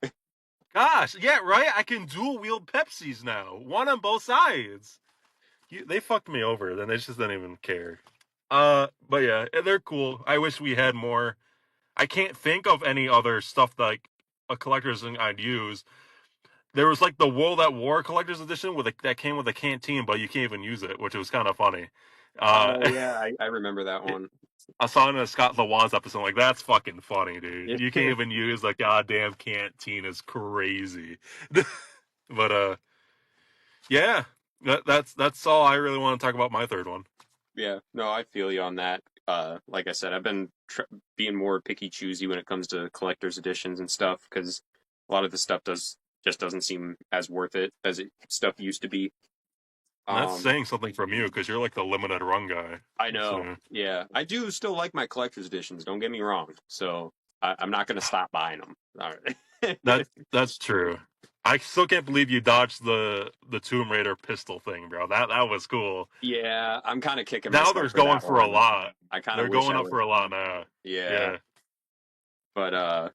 Gosh, yeah, right. I can dual wield Pepsis now, one on both sides. They fucked me over. Then they just didn't even care. But yeah, they're cool. I wish we had more. I can't think of any other stuff like a collector's thing I'd use. There was like the World at War collector's edition that came with a canteen, but you can't even use it, which was kind of funny. Oh Uh, yeah, I remember that one. I saw it in a Scott LaWaz episode. Like, that's fucking funny, dude. Yeah, You can't even use the goddamn canteen. It's crazy. But yeah, that's all I really want to talk about. My third one. yeah. No, I feel you on that. Like I said, I've been being more picky choosy when it comes to collector's editions and stuff because a lot of the stuff just doesn't seem as worth it as stuff used to be. And that's Um, saying something from you because you're like the limited run guy. I know. So Yeah, I do still like my collector's editions. Don't get me wrong. So I'm not going to stop buying them. All right. that's true. I still can't believe you dodged the Tomb Raider pistol thing, bro. That was cool. Yeah, I'm kind of kicking Now myself they're for going that for a one. lot. I kind of They're wish going I up would. for a lot now. Yeah, Yeah. but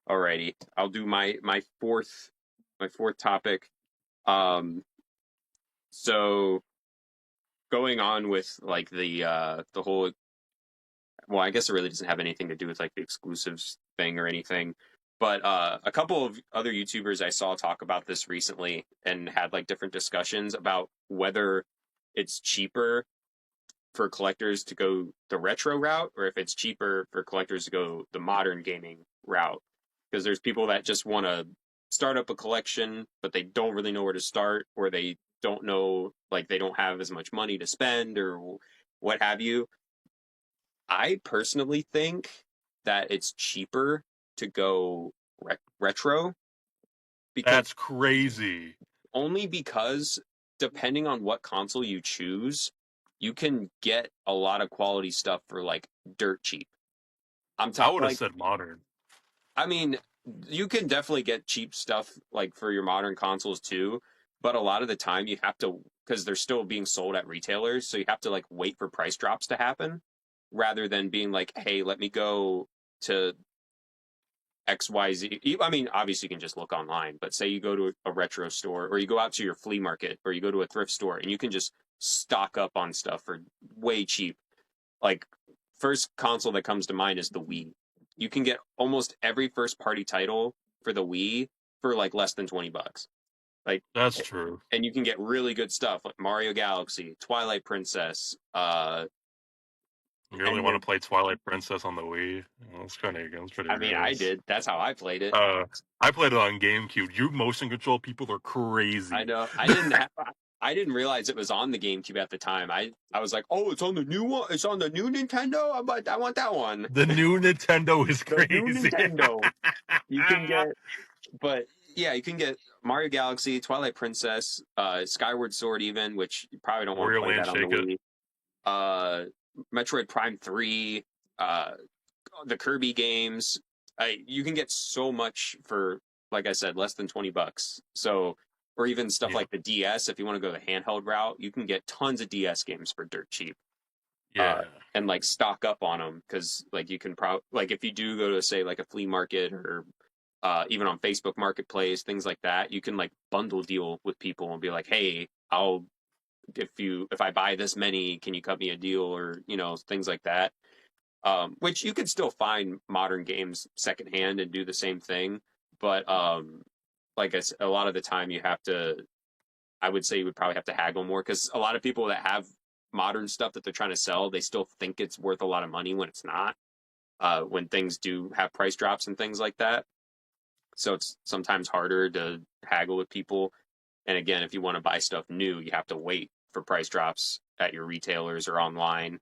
alrighty. I'll do my fourth topic. Um, so going on with like the whole, well, I guess it really doesn't have anything to do with like the exclusives thing or anything. But a couple of other YouTubers I saw talk about this recently and had like different discussions about whether it's cheaper for collectors to go the retro route or if it's cheaper for collectors to go the modern gaming route. Because there's people that just want to start up a collection, but they don't really know where to start, or they don't know, like, they don't have as much money to spend, or what have you. I personally think that it's cheaper to go retro because That's crazy. only because depending on what console you choose, you can get a lot of quality stuff for like dirt cheap. I'm I talking would have like, said modern. I mean, you can definitely get cheap stuff like for your modern consoles too, but a lot of the time you have to, because they're still being sold at retailers, so you have to like wait for price drops to happen rather than being like, hey, let me go to XYZ. I mean, obviously you can just look online, but say you go to a retro store or you go out to your flea market or you go to a thrift store and you can just stock up on stuff for way cheap. Like first console that comes to mind is the Wii. You can get almost every first party title for the Wii for like less than $20. Like, That's true. and you can get really good stuff like Mario Galaxy, Twilight Princess, You really any want of. to play Twilight Princess on the Wii? Well, that's pretty I mean, I gross. did. That's how I played it. I played it on GameCube. You motion control people are I crazy. know. I didn't realize it was on the GameCube at the time. I was like, oh, it's on the new one. It's on the new Nintendo. I want that one. The new Nintendo is The new crazy. Nintendo. You can get, but yeah, you can get Mario Galaxy, Twilight Princess, Skyward Sword, even, which you probably don't want to Wario play Land that on the Shake It. Wii. Uh, Metroid Prime 3, uh, the Kirby games. You can get so much for, like I said, less than $20. So, or even stuff Yeah. like the DS. If you want to go the handheld route, you can get tons of DS games for dirt cheap. Uh, Yeah. and like stock up on them because like you can probably like if you do go to say like a flea market or even on Facebook Marketplace, things like that, you can like bundle deal with people and be like, hey, I'll if I buy this many, can you cut me a deal or things like that. Which you could still find modern games secondhand and do the same thing, but like I said, a lot of the time you have to. I would say you would probably have to haggle more because a lot of people that have modern stuff that they're trying to sell, they still think it's worth a lot of money when it's not. When things do have price drops and things like that, so it's sometimes harder to haggle with people. And again, if you want to buy stuff new, you have to wait for price drops at your retailers or online,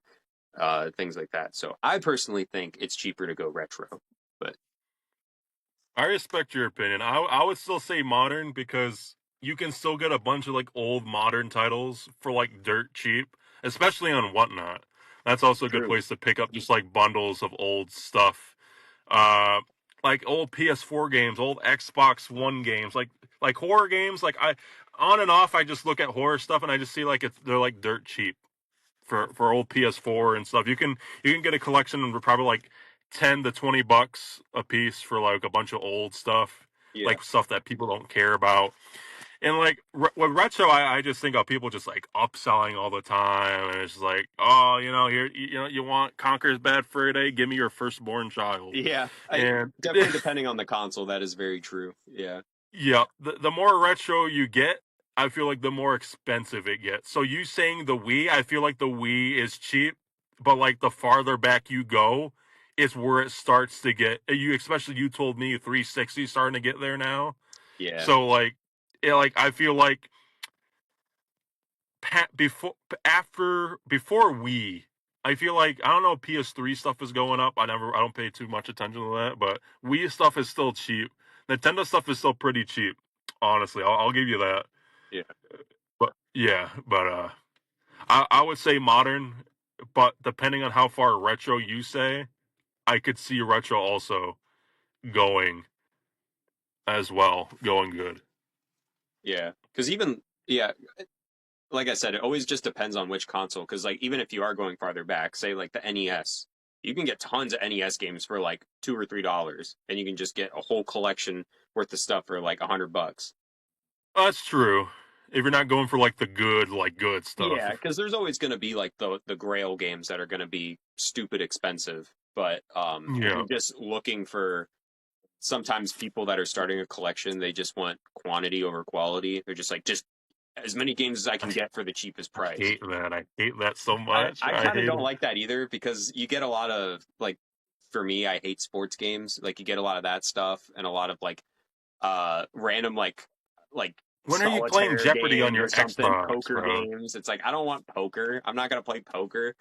things like that. So I personally think it's cheaper to go retro. But I respect your opinion. I would still say modern because you can still get a bunch of like old modern titles for like dirt cheap, especially on Whatnot. That's also a good true. place to pick up just like bundles of old stuff. Uh like old PS4 games, old Xbox One games, like horror games, like I on and off I just look at horror stuff and I just see like they're like dirt cheap for old PS4 and stuff. You can get a collection for probably like $10 to $20 a piece for like a bunch of old stuff, Yeah. like stuff that people don't care about. And like with retro, I just think of people just like upselling all the time, and it's just like, oh, here, you want Conker's Bad Fur Day? Give me your firstborn child. Yeah. I And definitely depending on the console, that is very true. Yeah. yeah, the more retro you get, I feel like the more expensive it gets. So you saying the Wii, I feel like the Wii is cheap, but like the farther back you go, it's where it starts to get. Especially you told me 360 starting to get there now. Yeah. So like, I feel like before Wii, I feel like I don't know PS3 stuff is going up. I don't pay too much attention to that, but Wii stuff is still cheap. Nintendo stuff is still pretty cheap. Honestly, I'll give you that. Yeah. But yeah, but I would say modern, but depending on how far retro you say, I could see retro also going as well, going good. Yeah. Because even, yeah, like I said, it always just depends on which console. Because like even if you are going farther back, say like the NES, you can get tons of NES games for like $2 or $3, and you can just get a whole collection worth of stuff for like $100. That's true. If you're not going for like the good stuff. Yeah, because there's always going to be like the Grail games that are going to be stupid expensive. But if Yeah. you're just looking for sometimes people that are starting a collection, they just want quantity over quality. They're just like just as many games as I can get for the cheapest I price. hate that. I hate that so I, much. I I kind of hate don't it. like that either because you get a lot of like for me, I hate sports games. Like you get a lot of that stuff and a lot of like random like When are you playing solitaire Jeopardy on games your or something, Xbox, poker bro? games. It's like I don't want poker. I'm not gonna play poker.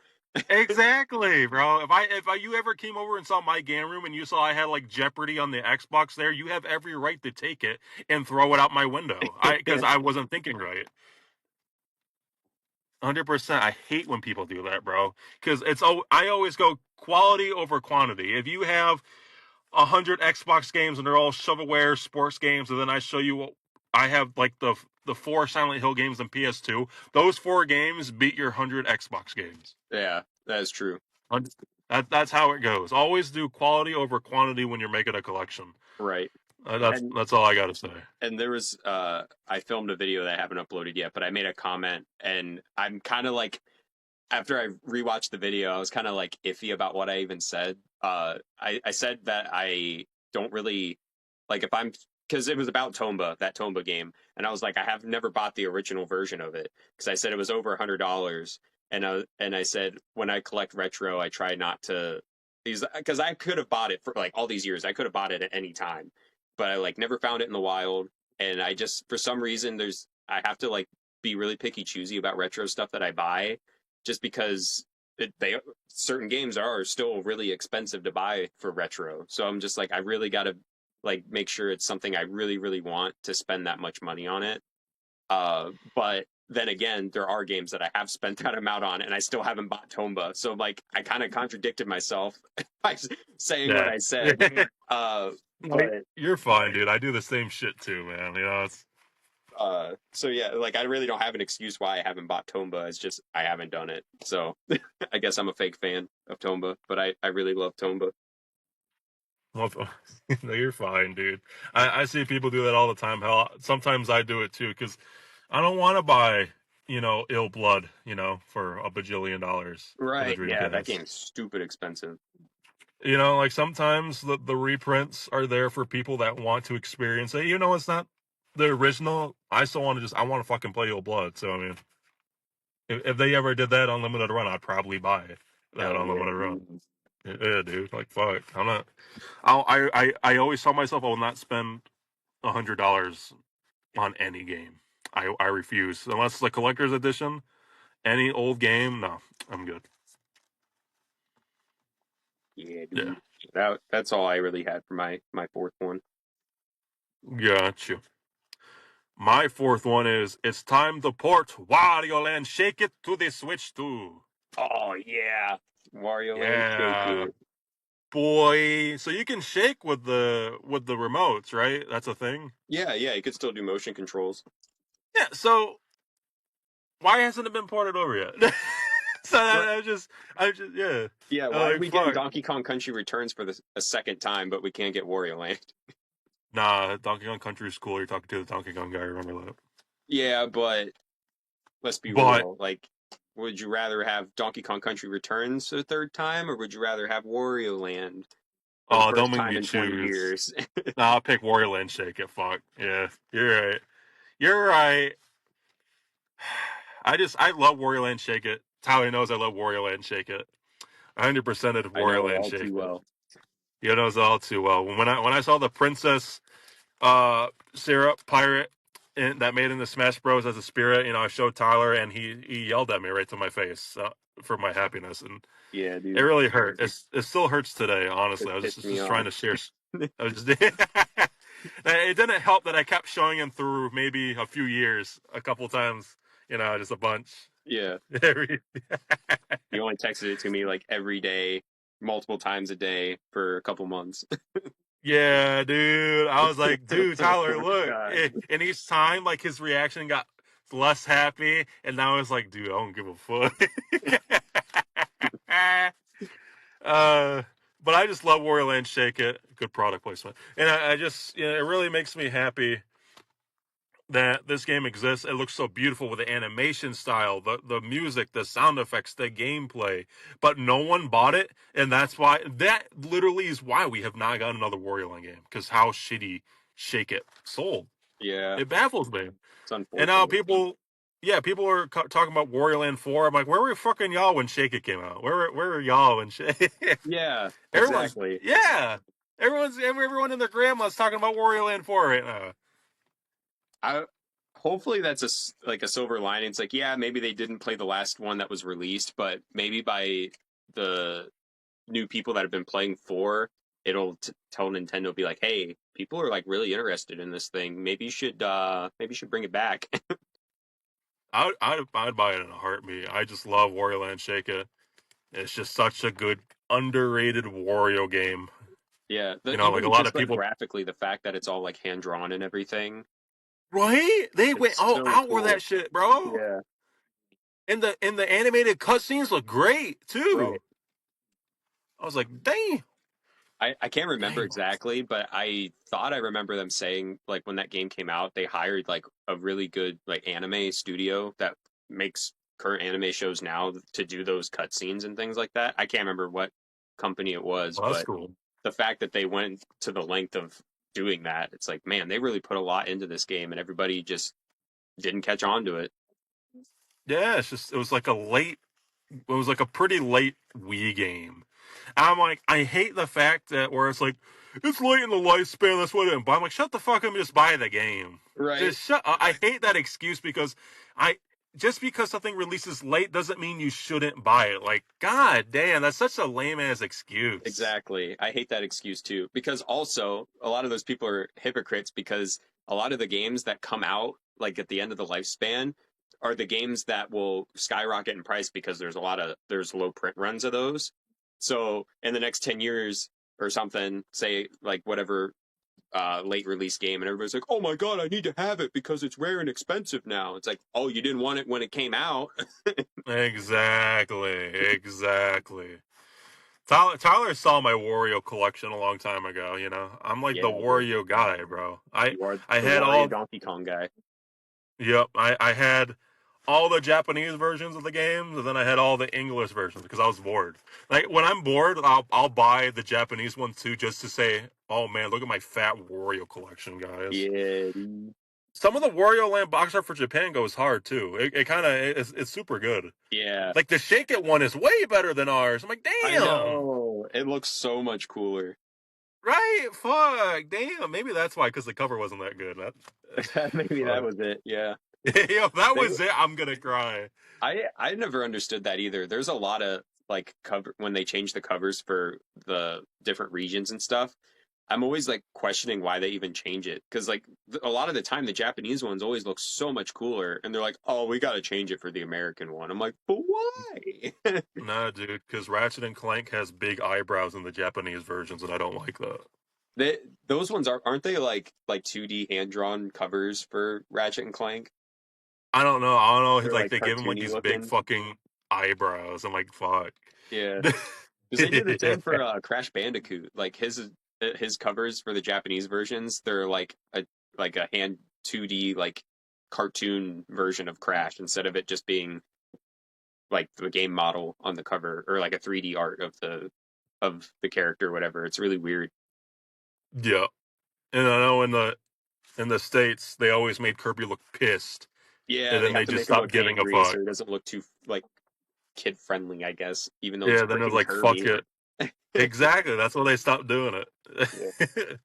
Exactly, bro. If you ever came over and saw my game room and you saw I had like Jeopardy on the Xbox there, you have every right to take it and throw it out my window. Because I wasn't thinking right. 100%. I hate when people do that, bro. Because I always go quality over quantity. If you have 100 Xbox games and they're all shovelware sports games, and then I show you I have like the four Silent Hill games on PS2. Those four games beat your 100 Xbox games. Yeah, that is true. That's how it goes. Always do quality over quantity when you're making a collection. Right. That's And that's all I got to say. there was I filmed a video that I haven't uploaded yet, but I made a comment and I'm kind of like after I rewatched the video, I was kind of like iffy about what I even said. I said that I don't really like if I'm because it was about Tomba, that Tomba game, and I was like, I have never bought the original version of it because I said it was over $100, and I said when I collect retro, I try not to these because I could have bought it for like all these years, I could have bought it at any time, but I like never found it in the wild, and I just for some reason I have to like be really picky choosy about retro stuff that I buy just because they certain games are still really expensive to buy for retro. So I'm just like I really got to like make sure it's something I really really want to spend that much money on it. But then again, there are games that I have spent that amount on and I still haven't bought Tomba. So like I kind of contradicted myself by saying what Yeah. I said. Like, But you're fine, dude. I do the same shit too, man. You know, it's so yeah, like I really don't have an excuse why I haven't bought Tomba. It's just I haven't done it. So I guess I'm a fake fan of Tomba, but I really love Tomba. well, no, you're fine, dude. I see people do that all the time. Hell, sometimes I do it too because I don't want to buy, ill blood, for a bajillion dollars for the Right. Yeah, that Dreamcast. game's stupid expensive. Like sometimes the reprints are there for people that want to experience it. It's not the original. I still want to I want to fucking play ill blood. So I mean, if they ever did that unlimited run, I'd probably buy it. That Hell yeah, unlimited run. dude. Yeah, dude. Like fuck. I'm not. I always tell myself I will not spend $100 on any game. I refuse unless it's a collector's edition. Any old game, no, I'm good. Yeah, Yeah, dude. That's all I really had for my fourth one. got you. My fourth one is it's time to port Wario Land Shake It to the Switch too. Oh yeah, Wario Land Shake Yeah, It. boy. So you can shake with the remotes, right? That's a thing. Yeah, yeah, you could still do motion controls. Yeah. So why hasn't it been ported over yet? So What? I just, yeah. Yeah, why are Like we getting fuck. Donkey Kong Country Returns for a second time, but we can't get Wario Land? Nah, Donkey Kong Country is cool. You're talking to the Donkey Kong guy. Remember that? Yeah, but let's be But real. Like, would you rather have Donkey Kong Country Returns a third time, or would you rather have Wario Land for the oh, don't first make time me in 20 choose. years? Nah, I'll pick Wario Land Shake It. Fuck. Yeah, you're right. You're right. I love Wario Land Shake It. Tyler knows I love Wario Land Shake It. 100% of I Wario know Land all Shake too It. well. He knows all too well. When I saw the princess syrup pirate that made in the Smash Bros as a spirit, I showed Tyler and he yelled at me right to my face for my happiness, and Yeah, it dude, really hurt. It still hurts today. Honestly, it I was pissed me just trying off. to share. I was just. It didn't help that I kept showing him through maybe a few years, a couple times, just a bunch. Yeah, Every- he only texted it to me like every day, multiple times a day for a couple months. yeah, dude. I was like, dude, Tyler, Poor look. guy. And each time, like, his reaction got less happy, and now it's like, dude, I don't give a fuck. uh, but I just love Wario Land Shake It. Good product placement, and I just, it really makes me happy that this game exists. It looks so beautiful with the animation style, the music, the sound effects, the gameplay. But no one bought it, and that literally is why we have not got another Wario Land game, because how shitty Shake It sold. Yeah, It baffles me. it's And now unfortunate. people are talking about Wario Land 4. I'm like, where were fucking y'all when Shake It came out? Where were y'all when Yeah, everyone's exactly. yeah. Everyone and their grandma's talking about Wario Land 4 right now. I hopefully that's like a silver lining. It's like, yeah, maybe they didn't play the last one that was released, but maybe by the new people that have been playing four, it'll tell Nintendo be like, hey, people are like really interested in this thing. Maybe you should bring it back. I'd buy it in a heartbeat. I just love Wario Land Shake It. It's just such a good underrated Wario game. Yeah, Like a even lot of just like people, graphically, the fact that it's all like hand drawn and everything, right? They went it's all so out with that cool. shit, bro. Yeah, And the animated cutscenes look great right. too. I was like, dang, I can't remember dang. exactly, but I thought I remember them saying like when that game came out, they hired like a really good like anime studio that makes current anime shows now to do those cutscenes and things like that. I can't remember what company it was, Well, that's but cool. the fact that they went to the length of doing that, it's like, man, they really put a lot into this game, and everybody just didn't catch on to it. Yeah, it's just it was like a pretty late Wii game. I'm like, I hate the fact that where it's like, it's late in the lifespan, that's what it is. But I'm like, shut the fuck up and just buy the game. Right. Just shut up. I hate that excuse because I, just because something releases late doesn't mean you shouldn't buy it. Like, god damn, that's such a lame ass excuse. Exactly. I hate that excuse too, because also a lot of those people are hypocrites because a lot of the games that come out like at the end of the lifespan are the games that will skyrocket in price because there's low print runs of those. So in the next 10 years or something, say like whatever late release game, and everybody's like, "Oh my god, I need to have it because it's rare and expensive now." It's like, "Oh, you didn't want it when it came out." Exactly, exactly. Tyler saw my Wario collection a long time ago. You know, I'm like Yeah, the dude. Wario guy, bro. You are I the had Wario all. Donkey Kong guy. Yep, I had all the Japanese versions of the games, and then I had all the English versions because I was bored. Like when I'm bored, I'll buy the Japanese one too, just to say, "Oh man, look at my fat Wario collection, guys." Yeah, dude. Some of the Wario Land box art for Japan goes hard too. It kind of it's super good. Yeah. Like the Shake It one is way better than ours. I'm like, I damn, know. It looks so much cooler. right? Fuck, damn. Maybe that's why, because the cover wasn't that good. Maybe that Fuck. was it. Yeah. Yo, that They was it. I'm gonna cry. I never understood that either. There's a lot of like cover when they change the covers for the different regions and stuff. I'm always like questioning why they even change it because like a lot of the time the Japanese ones always look so much cooler, and they're like, "Oh, we got to change it for the American one." I'm like, "But why?" Nah, dude, because Ratchet and Clank has big eyebrows in the Japanese versions, and I don't like that. Those ones aren't they like 2D hand drawn covers for Ratchet and Clank? I don't know. I don't know. They're Like like they give him like cartoony these big looking. fucking eyebrows. I'm like, fuck. Yeah. Because they did the Yeah, same for Crash Bandicoot. Like his covers for the Japanese versions, they're like a hand 2D like cartoon version of Crash instead of it just being like the game model on the cover or like a 3D art of the character or whatever. It's really weird. yeah. And I know in the states they always made Kirby look pissed, Yeah, and they then have they to just make him stopped look giving a angry fuck. so he doesn't look too like kid friendly, I guess, even though it's Yeah. Then it was freaking like, fuck Kirby. it. Exactly. That's why they stopped doing Yeah. it.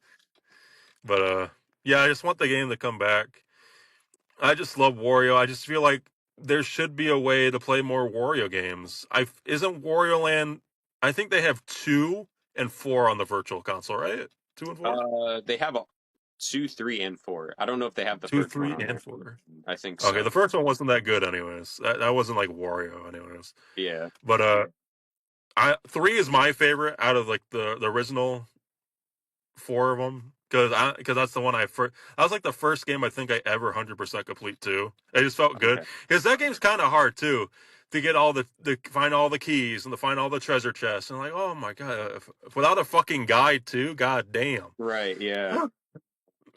But yeah, I just want the game to come back. I just love Wario. I just feel like there should be a way to play more Wario games. I isn't Wario Land. I think they have 2 and 4 on the Virtual Console, right? 2 and 4, They have a 2, 3, and 4. I don't know if they have the two, first one three, on and there. 4. I think Okay, the so. first one wasn't that good, anyways. That wasn't like Wario, anyways. Yeah. But I 3 is my favorite out of like the original 4 of them because that's the one I first. That was like the first game I think I ever 100% complete too. It just felt good Okay. because that game's kind of hard too to get all the find all the keys and to find all the treasure chests and like, oh my god, if without a fucking guide too, god damn. Right. Yeah.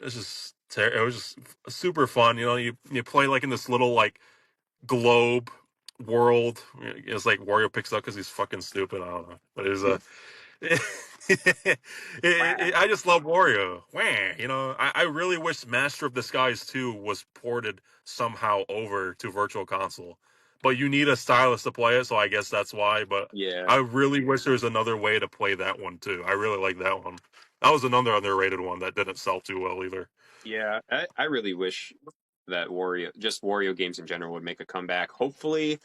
It's just it was just super fun. You know, you play like in this little like globe world. It's like Wario picks up because he's fucking stupid. I don't know, but it's I just love Wario. Wah, you know, I really wish Master of Disguise 2 was ported somehow over to Virtual Console. But you need a stylus to play it, so I guess that's why. But Yeah. I really wish there was another way to play that one too. I really like that one. That was another underrated one that didn't sell too well either. Yeah. I really wish that Wario games in general would make a comeback. Hopefully,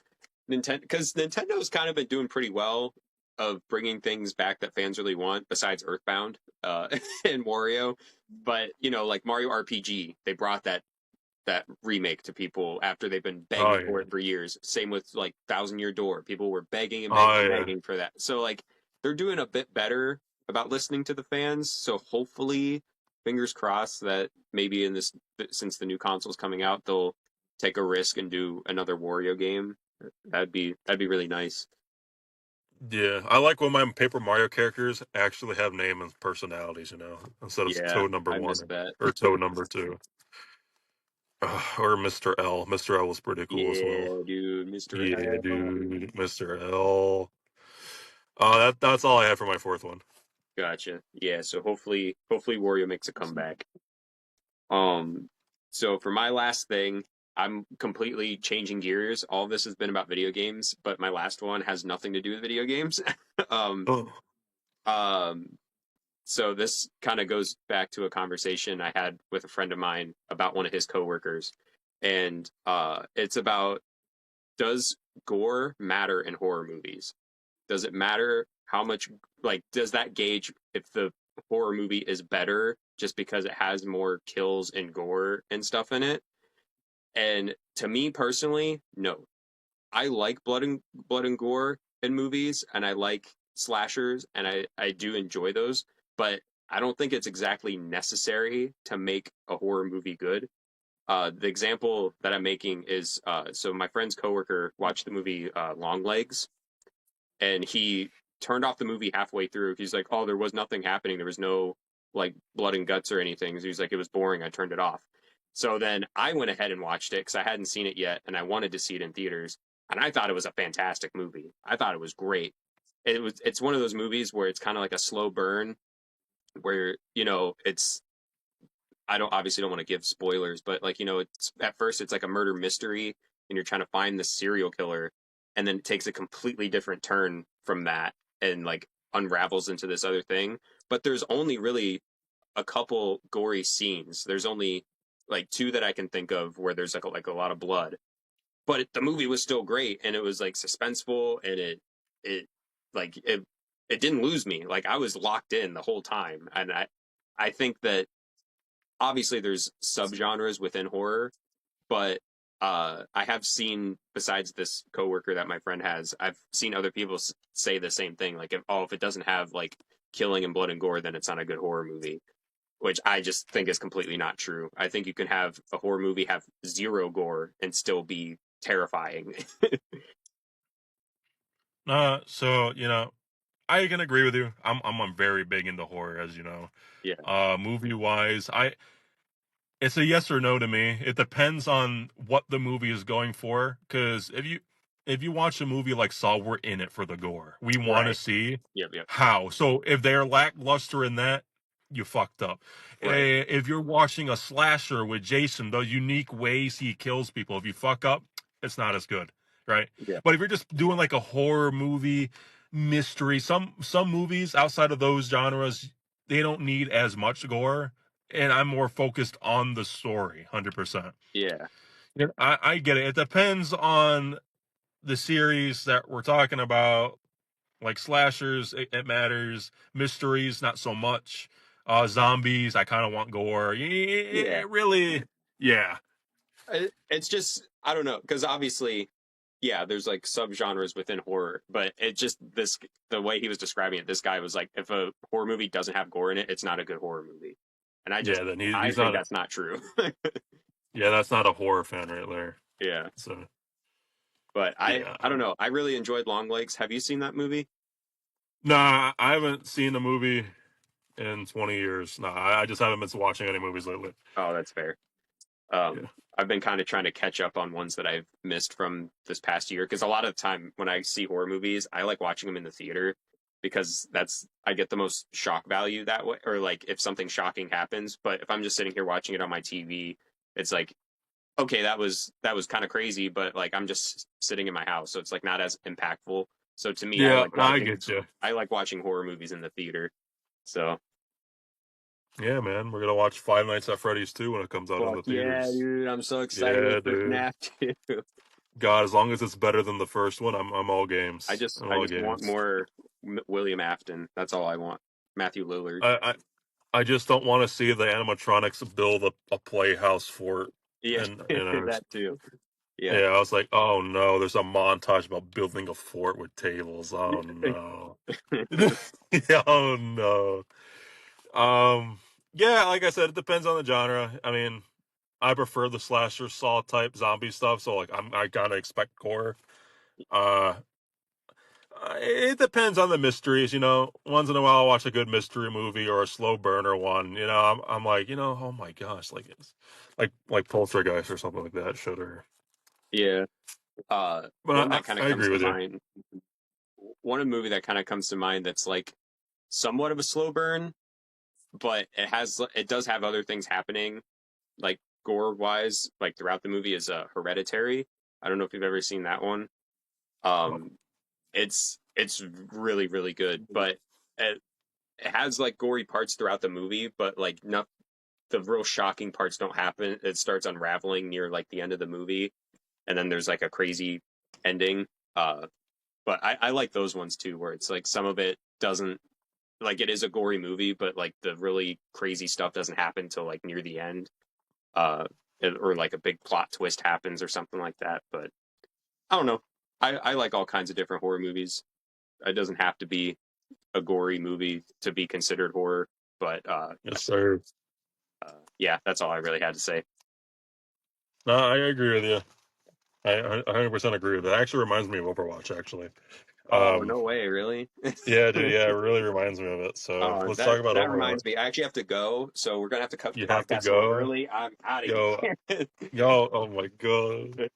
Nintendo, because Nintendo's kind of been doing pretty well of bringing things back that fans really want, besides Earthbound and Wario. But like Mario RPG, they brought that remake to people after they've been Oh begging for yeah. it for years. Same with like Thousand Year Door. People were begging and begging Oh and yeah. begging for that. So like they're doing a bit better about listening to the fans. So hopefully, fingers crossed that maybe in this since the new console's coming out, they'll take a risk and do another Wario game. That'd be really nice. Yeah, I like when my Paper Mario characters actually have name and personalities, you know, instead of Yeah, Toad number I missed one that. or Toad number 2. Or Mr. L. Mr. L was pretty cool as well. Yeah, dude, Mr. Yeah, L. dude, Mr. L. That's all I had for my fourth one. Gotcha. Yeah, so hopefully Wario makes a comeback. Um, so for my last thing, I'm completely changing gears. All of this has been about video games, but my last one has nothing to do with video games. um, Oh. um, so this kind of goes back to a conversation I had with a friend of mine about one of his coworkers, and it's about, does gore matter in horror movies? Does it matter how much, like, does that gauge if the horror movie is better just because it has more kills and gore and stuff in it? And to me personally, no. I like blood and gore in movies, and I like slashers, and I do enjoy those, but I don't think it's exactly necessary to make a horror movie good. The example that I'm making is, so my friend's coworker watched the movie Long Legs, and he turned off the movie halfway through. He's like, "Oh, there was nothing happening. There was no like blood and guts or anything." So he's like, "It was boring. I turned it off." So then I went ahead and watched it because I hadn't seen it yet, and I wanted to see it in theaters. And I thought it was a fantastic movie. I thought it was great. It's one of those movies where it's kind of like a slow burn, where it's, I don't obviously don't want to give spoilers, but like it's at first it's like a murder mystery, and you're trying to find the serial killer, and then it takes a completely different turn from that, and like unravels into this other thing. But there's only really a couple gory scenes. There's only like two that I can think of where there's like a lot of blood, but the movie was still great, and it was like suspenseful, and it like it didn't lose me. Like I was locked in the whole time, and I think that obviously there's subgenres within horror, but I have seen, besides this coworker that my friend has, I've seen other people say the same thing. Like, if it doesn't have like killing and blood and gore, then it's not a good horror movie. Which I just think is completely not true. I think you can have a horror movie have zero gore and still be terrifying. So I can agree with you. I'm very big into horror, as you know. Yeah, Movie wise, it's a yes or no to me. It depends on what the movie is going for. Because if you watch a movie like Saw, we're in it for the gore. We want to right. see Yep, yep, how. So if they're lackluster in that, you fucked up. right. If you're watching a slasher with Jason, the unique ways he kills people, if you fuck up, it's not as good, right? Yeah, But if you're just doing like a horror movie, mystery, some movies outside of those genres, they don't need as much gore, and I'm more focused on the story, 100%. yeah, Yeah, I get it. It depends on the series that we're talking about. Like slashers, it matters. Mysteries, not so much. Zombies, I kind of want gore. yeah. It really, yeah, It's just, I don't know, because obviously, yeah, there's like subgenres within horror, but it just, this, the way he was describing it, this guy was like, if a horror movie doesn't have gore in it, it's not a good horror movie. And yeah. Then I he's think not. that's not true. Yeah, that's not a horror fan right there. Yeah, So but yeah, I don't know. I really enjoyed Long Legs. Have you seen that movie? nah, I haven't seen a movie in 20 years. Nah, I just haven't been watching any movies lately. Oh, that's fair. Um, Yeah, I've been kind of trying to catch up on ones that I've missed from this past year, because a lot of the time when I see horror movies, I like watching them in the theater because I get the most shock value that way, or like if something shocking happens. But if I'm just sitting here watching it on my TV, it's like, okay, that was kind of crazy, but like I'm just sitting in my house, so it's like not as impactful. So to me, yeah, I get you. I like watching horror movies in the theater. So Yeah, man, we're gonna watch Five Nights at Freddy's 2 when it comes out in fuck the yeah, theaters. dude! I'm so excited Yeah, for dude. FNAF 2. God, as long as it's better than the first one, I'm all games. I'm I all just want games. more William Afton. That's all I want. Matthew Lillard. I I just don't want to see the animatronics build a playhouse fort. Yeah, And that too. Yeah. yeah, I was like, oh no, there's a montage about building a fort with tables. Oh no. Oh no. Yeah, like I said, it depends on the genre. I mean, I prefer the slasher saw type zombie stuff, so like I gotta expect gore. Uh It depends on the mysteries, you know. Once in a while, I'll watch a good mystery movie or a slow burner one. You know, I'm like, you know, oh my gosh, like it's like Poltergeist or something like that. Should or, Yeah. but One that kind of I comes agree to with you. mind. One movie that kind of comes to mind that's like somewhat of a slow burn, but it does have other things happening, like gore wise, like throughout the movie is Hereditary. I don't know if you've ever seen that one. Um, it's really really good, but it has like gory parts throughout the movie, but like not the real shocking parts don't happen. It starts unraveling near like the end of the movie, and then there's like a crazy ending. But I like those ones too, where it's like some of it doesn't like it is a gory movie, but like the really crazy stuff doesn't happen until like near the end, uh, or like a big plot twist happens or something like that. But I don't know. I like all kinds of different horror movies. It doesn't have to be a gory movie to be considered horror, but Yes, sir. yeah, that's all I really had to say. No, I agree with you. I 100% agree with that. It actually reminds me of Overwatch. Actually, Oh um, no way, really? yeah, dude, yeah, it really reminds me of it. So let's That talk about that reminds me. Overwatch. I actually have to go, so we're gonna have to cut the You have to podcast a little go, early. I'm out of yo, here. yo. Oh my god,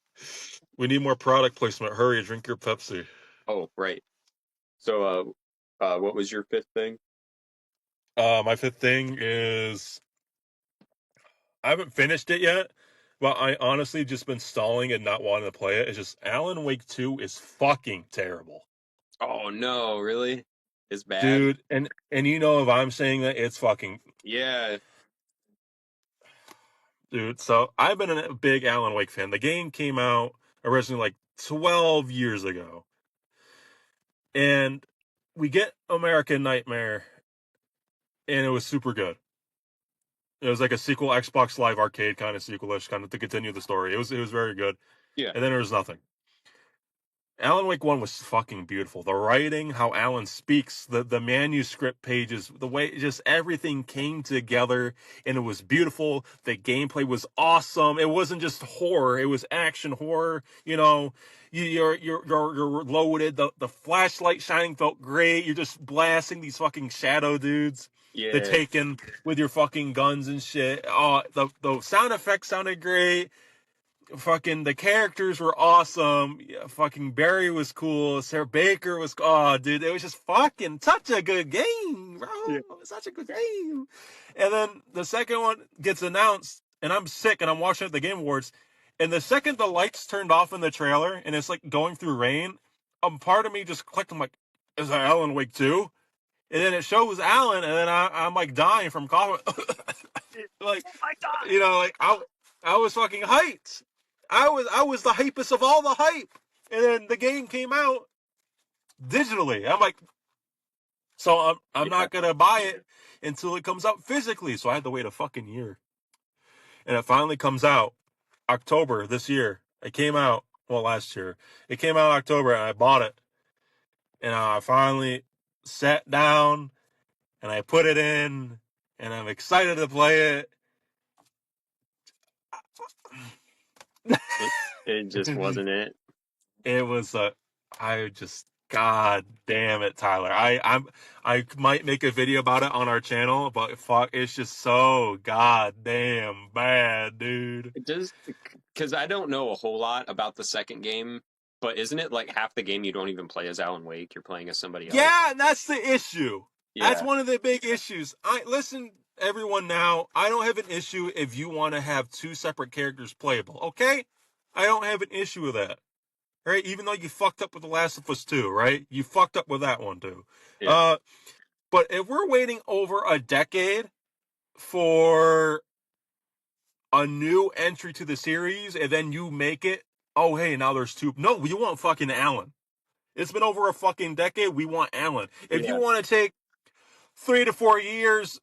we need more product placement. Hurry, drink your Pepsi. Oh, right. So, what was your fifth thing? My fifth thing is I haven't finished it yet, but I honestly just been stalling and not wanting to play it. It's just Alan Wake 2 is fucking terrible. Oh no, really? It's bad. Dude, and you know if I'm saying that it's fucking Yeah, dude. So I've been a big Alan Wake fan. The game came out originally like 12 years ago. And we get American Nightmare and it was super good. It was like a sequel Xbox Live Arcade kind of sequelish kind of to continue the story. It was very good. yeah, And then there was nothing. Alan Wake 1 was fucking beautiful. The writing, how Alan speaks, the manuscript pages, the way just everything came together and it was beautiful. The gameplay was awesome. It wasn't just horror, it was action horror. You know, you're loaded. The flashlight shining felt great. You're just blasting these fucking shadow dudes. The yeah, Taken with your fucking guns and shit. Oh, the sound effects sounded great. Fucking the characters were awesome. Yeah, fucking Barry was cool. Sarah Baker was, oh dude, it was just fucking such a good game, yeah, bro. Such a good game. And then the second one gets announced, and I'm sick, and I'm watching at the Game Awards. And the second the lights turned off in the trailer, and it's like going through rain, part of me just clicked. I'm like, is that Alan Wake 2? And then it shows Alan, and then I'm like dying from coughing. Like, you know, like I was fucking hyped. I was the hypest of all the hype. And then the game came out digitally. I'm like, so I'm yeah. not gonna buy it until it comes out physically. So I had to wait a fucking year. And it finally comes out October this year. It came out last year. It came out in October and I bought it. And I finally sat down and I put it in and I'm excited to play it. It it just wasn't it. It was I just God damn it, Tyler. I might make a video about it on our channel, but fuck, it's just so goddamn bad, dude. It does because I don't know a whole lot about the second game, but isn't it like half the game you don't even play as Alan Wake? You're playing as somebody else. Yeah, and that's the issue. That's Yeah, one of the big issues. I listen, everyone now, I don't have an issue if you want to have two separate characters playable, okay? I don't have an issue with that. Right? Even though you fucked up with The Last of Us 2, right? You fucked up with that one too. yeah, Uh But if we're waiting over a decade for a new entry to the series and then you make it, oh, hey, now there's two. No, we want fucking Alan. It's been over a fucking decade. We want Alan. If you yeah, want to take 3 to 4 years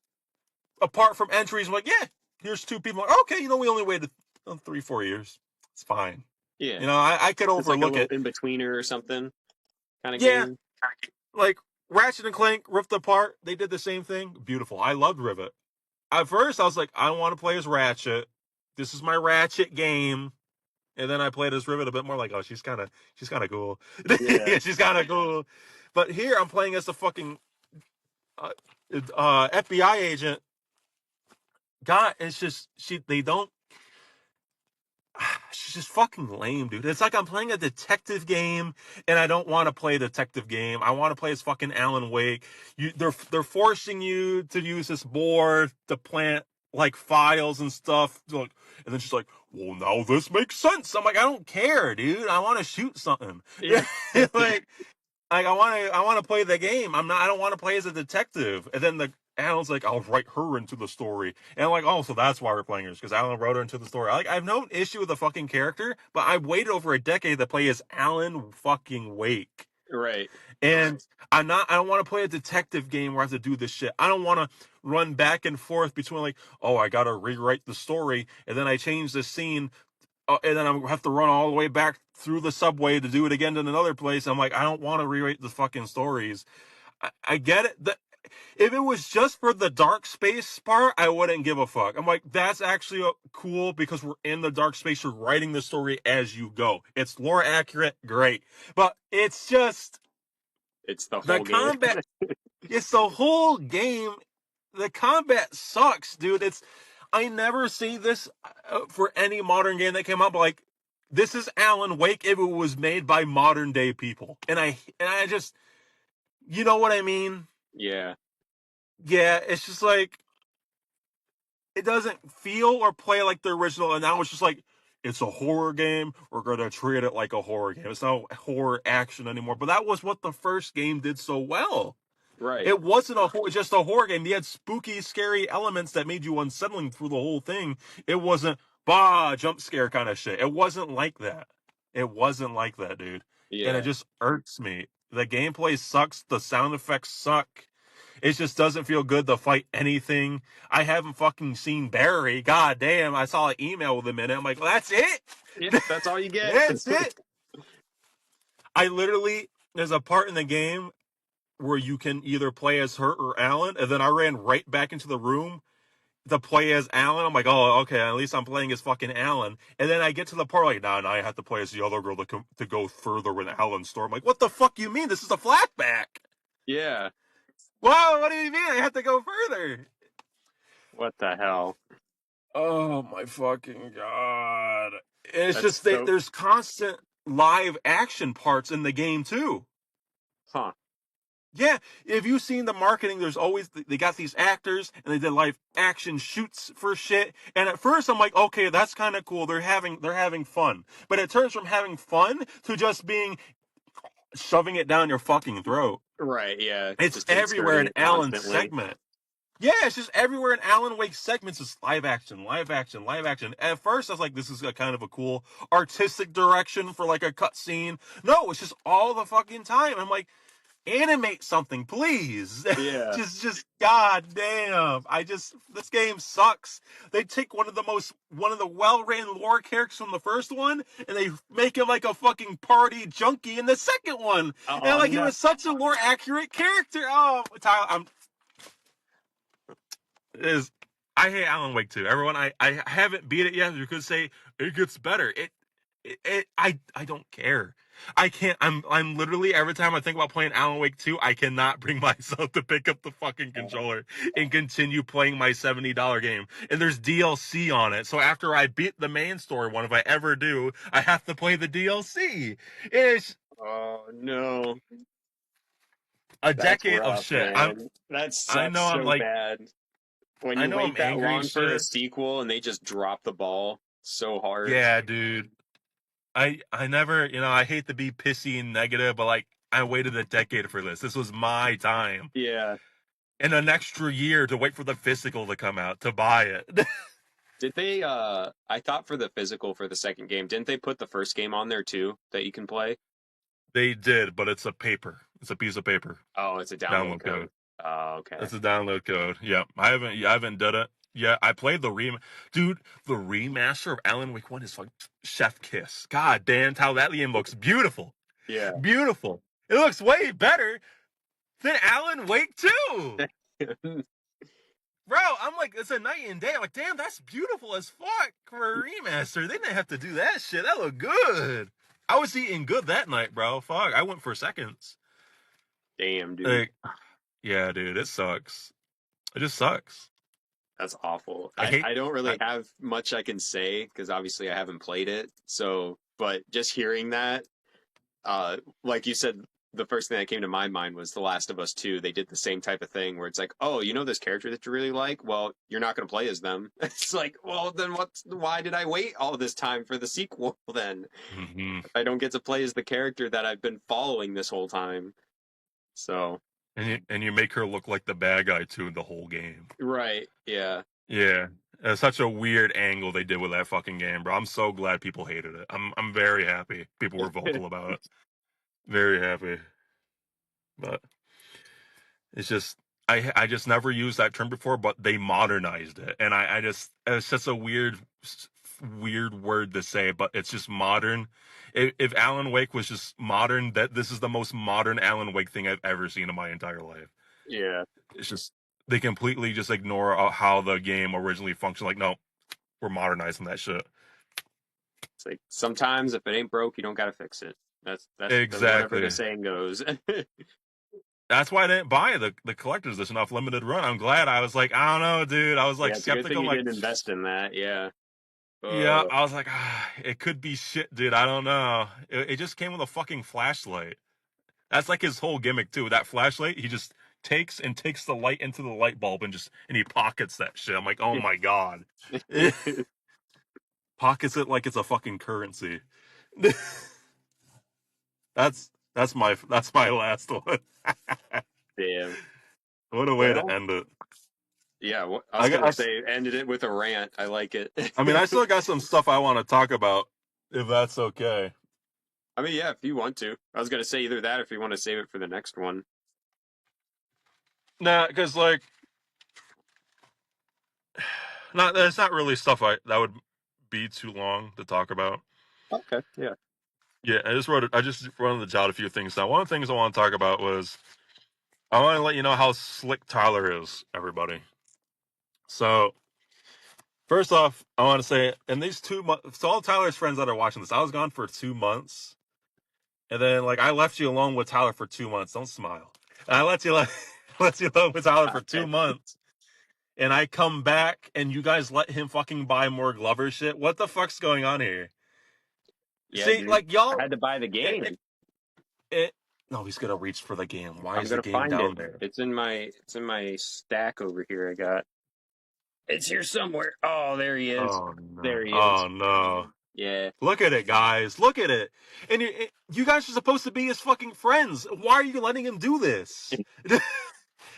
apart from entries, I'm like, yeah, here's two people. Like, okay, we only waited 3, 4 years. It's fine. yeah. I could It's like a overlook little it. in betweener or something kind of Yeah, game. like Ratchet and Clank, Rift Apart, they did the same thing. Beautiful. I loved Rivet. At first, I was like, I want to play as Ratchet. This is my Ratchet game. and then I played as Rivet a bit more. Like, oh, she's kind of cool. Yeah. Yeah, she's kind of cool. But here I'm playing as a fucking FBI agent. God, it's just they don't. She's just fucking lame, dude. It's like I'm playing a detective game, and I don't want to play a detective game. I want to play as fucking Alan Wake. They're forcing you to use this board to plant like files and stuff. Like, and then she's like, "Well, now this makes sense." I'm like, I don't care, dude. I want to shoot something. Yeah. Like I want to play the game. I don't want to play as a detective. And then Alan's like, I'll write her into the story. And I'm like, oh, so that's why we're playing her, because Alan wrote her into the story. Like, I have no issue with the fucking character, but I waited over a decade to play as Alan fucking Wake. Right. And I don't want to play a detective game where I have to do this shit. I don't want to run back and forth between like, oh, I got to rewrite the story. And then I change the scene. And then I have to run all the way back through the subway to do it again in another place. I'm like, I don't want to rewrite the fucking stories. I get it. If it was just for the dark space part, I wouldn't give a fuck. I'm like, that's actually cool because we're in the dark space. You're writing the story as you go. It's lore accurate, great. But it's just It's the the whole game. combat. It's the whole game. The combat sucks, dude. I never see this for any modern game that came out. But like, this is Alan Wake if it was made by modern day people, and I just, you know what I mean? Yeah. Yeah, it's just like it doesn't feel or play like the original, and now it's just like it's a horror game. We're gonna treat it like a horror game. It's not horror action anymore. But that was what the first game did so well. Right. It wasn't just a horror game. They had spooky, scary elements that made you unsettling through the whole thing. It wasn't jump scare kind of shit. It wasn't like that. It wasn't like that, dude. And it Yeah. just irks me. The gameplay sucks. The sound effects suck. It just doesn't feel good to fight anything. I haven't fucking seen Barry. God damn. I saw an email with him in it. I'm like, well, that's it. Yeah. That's all you get. That's it. There's a part in the game where you can either play as her or Alan, and then I ran right back into the room to play as Alan. I'm like, oh, okay, at least I'm playing as fucking Alan. And then I get to the part like, nah, I have to play as the other girl to go further with Alan's story. I'm like, what the fuck you mean? This is a flashback. Yeah. Whoa, what do you mean? I have to go further. What the hell? Oh my fucking god! It's That's just that so. there's constant live action parts in the game too. Huh. Yeah, if you've seen the marketing, there's always they got these actors and they did live action shoots for shit. And at first I'm like, okay, that's kind of cool. They're having fun. But it turns from having fun to just being shoving it down your fucking throat. Right. Yeah. It's Just everywhere inserting in it Alan's constantly. segment. Yeah, it's just everywhere in Alan Wake's segments is live action, live action, live action. At first, I was like, this is a kind of a cool artistic direction for like a cutscene. No, it's just all the fucking time. I'm like, animate something, please. Yeah. just goddamn. This game sucks. They take one of the well-written lore characters from the first one, and they make him like a fucking party junkie in the second one. And Oh like, he no. was such a lore accurate character. Oh, Tyler, is I hate Alan Wake 2. Everyone, I haven't beat it yet. You could say it gets better. I don't care. I can't. I'm literally every time I think about playing Alan Wake 2, I cannot bring myself to pick up the fucking controller and continue playing my $70 game. And there's DLC on it, so after I beat the main story one, if I ever do, I have to play the DLC. It's Oh no. a That's decade of rough, shit. man. That I sucks know I'm so like bad. When I you know I'm wait that angry and long for a shit. sequel and they just drop the ball so hard. Yeah, dude. I never, I hate to be pissy and negative, but like I waited a decade for this. This was my time. Yeah. And an extra year to wait for the physical to come out to buy it. Did they I thought for the physical for the second game, didn't they put the first game on there too that you can play? They did, but it's a paper. It's a piece of paper. Oh, it's a download Download code. code. Oh, okay. It's a download code. Yeah. I haven't done it. Yeah, I played dude, the remaster of Alan Wake 1 is like chef kiss. God damn how that game looks beautiful. Yeah. Beautiful. It looks way better than Alan Wake 2. bro, I'm like, it's a night and day. I'm like, damn, that's beautiful as fuck for a remaster. They didn't have to do that shit. That looked good. I was eating good that night, bro. Fuck, I went for seconds. Damn, dude. Like, yeah, dude, it sucks. It just sucks. That's awful. I hate. I don't really have much I can say because obviously I haven't played it. So, but just hearing that, like you said, the first thing that came to my mind was The Last of Us 2. They did the same type of thing where it's like, oh, you know this character that you really like? Well, you're not going to play as them. It's like, well, then why did I wait all this time for the sequel then? Mm-hmm. If I don't get to play as the character that I've been following this whole time. So, And you make her look like the bad guy too the whole game. right. Yeah. Yeah. It's such a weird angle they did with that fucking game, bro. I'm so glad people hated it. I'm very happy people were vocal about it. Very happy. But it's just I just never used that term before, but they modernized it. And I just it's just a weird word to say, but it's just modern. If Alan Wake was just modern, that this is the most modern Alan Wake thing I've ever seen in my entire life. Yeah. It's just they completely just ignore how the game originally functioned. Like, no, we're modernizing that shit. It's like sometimes if it ain't broke, you don't got to fix it. That's whatever the Exactly. saying goes. That's why I didn't buy the collector's edition off limited run. I'm glad. I was like, I don't know, dude. I was like Yeah, it's a good thing skeptical. I'm you like, didn't invest in that. Yeah. yeah. Uh, I was like, it could be shit, dude. I don't know. It just came with a fucking flashlight. That's like his whole gimmick too. That flashlight, he just takes the light into the light bulb and he pockets that shit. I'm like, oh my god. Pockets it like it's a fucking currency. That's my last one. damn. What a way to Well, end it. yeah. I was I gonna got. say ended it with a rant. I like it. I mean, I still got some stuff I want to talk about, if that's okay. I mean, yeah, if you want to. I was gonna say either that, or if you want to save it for the next one. Nah, because like, not it's not really stuff that would be too long to talk about. Okay. Yeah. Yeah, I just wanted to jot a few things down. One of the things I want to talk about was I want to let you know how slick Tyler is, everybody. So first off, I want to say, in these 2 months, so all Tyler's friends that are watching this, I was gone for 2 months, and then like I left you alone with Tyler for 2 months. Don't smile. I let you let you alone with Tyler for two Okay. months, and I come back, and you guys let him fucking buy more Glover shit. What the fuck's going on here? Yeah, See, dude. like I y'all, had to buy the it, game. it, no, he's gonna reach for the game. Why I'm is the gonna game find down it. there? It's in my stack over here. I got. It's here somewhere. Oh, there he is. Oh There no! he is. Oh no! Yeah. Look at it, guys. Look at it. And you guys are supposed to be his fucking friends. Why are you letting him do this?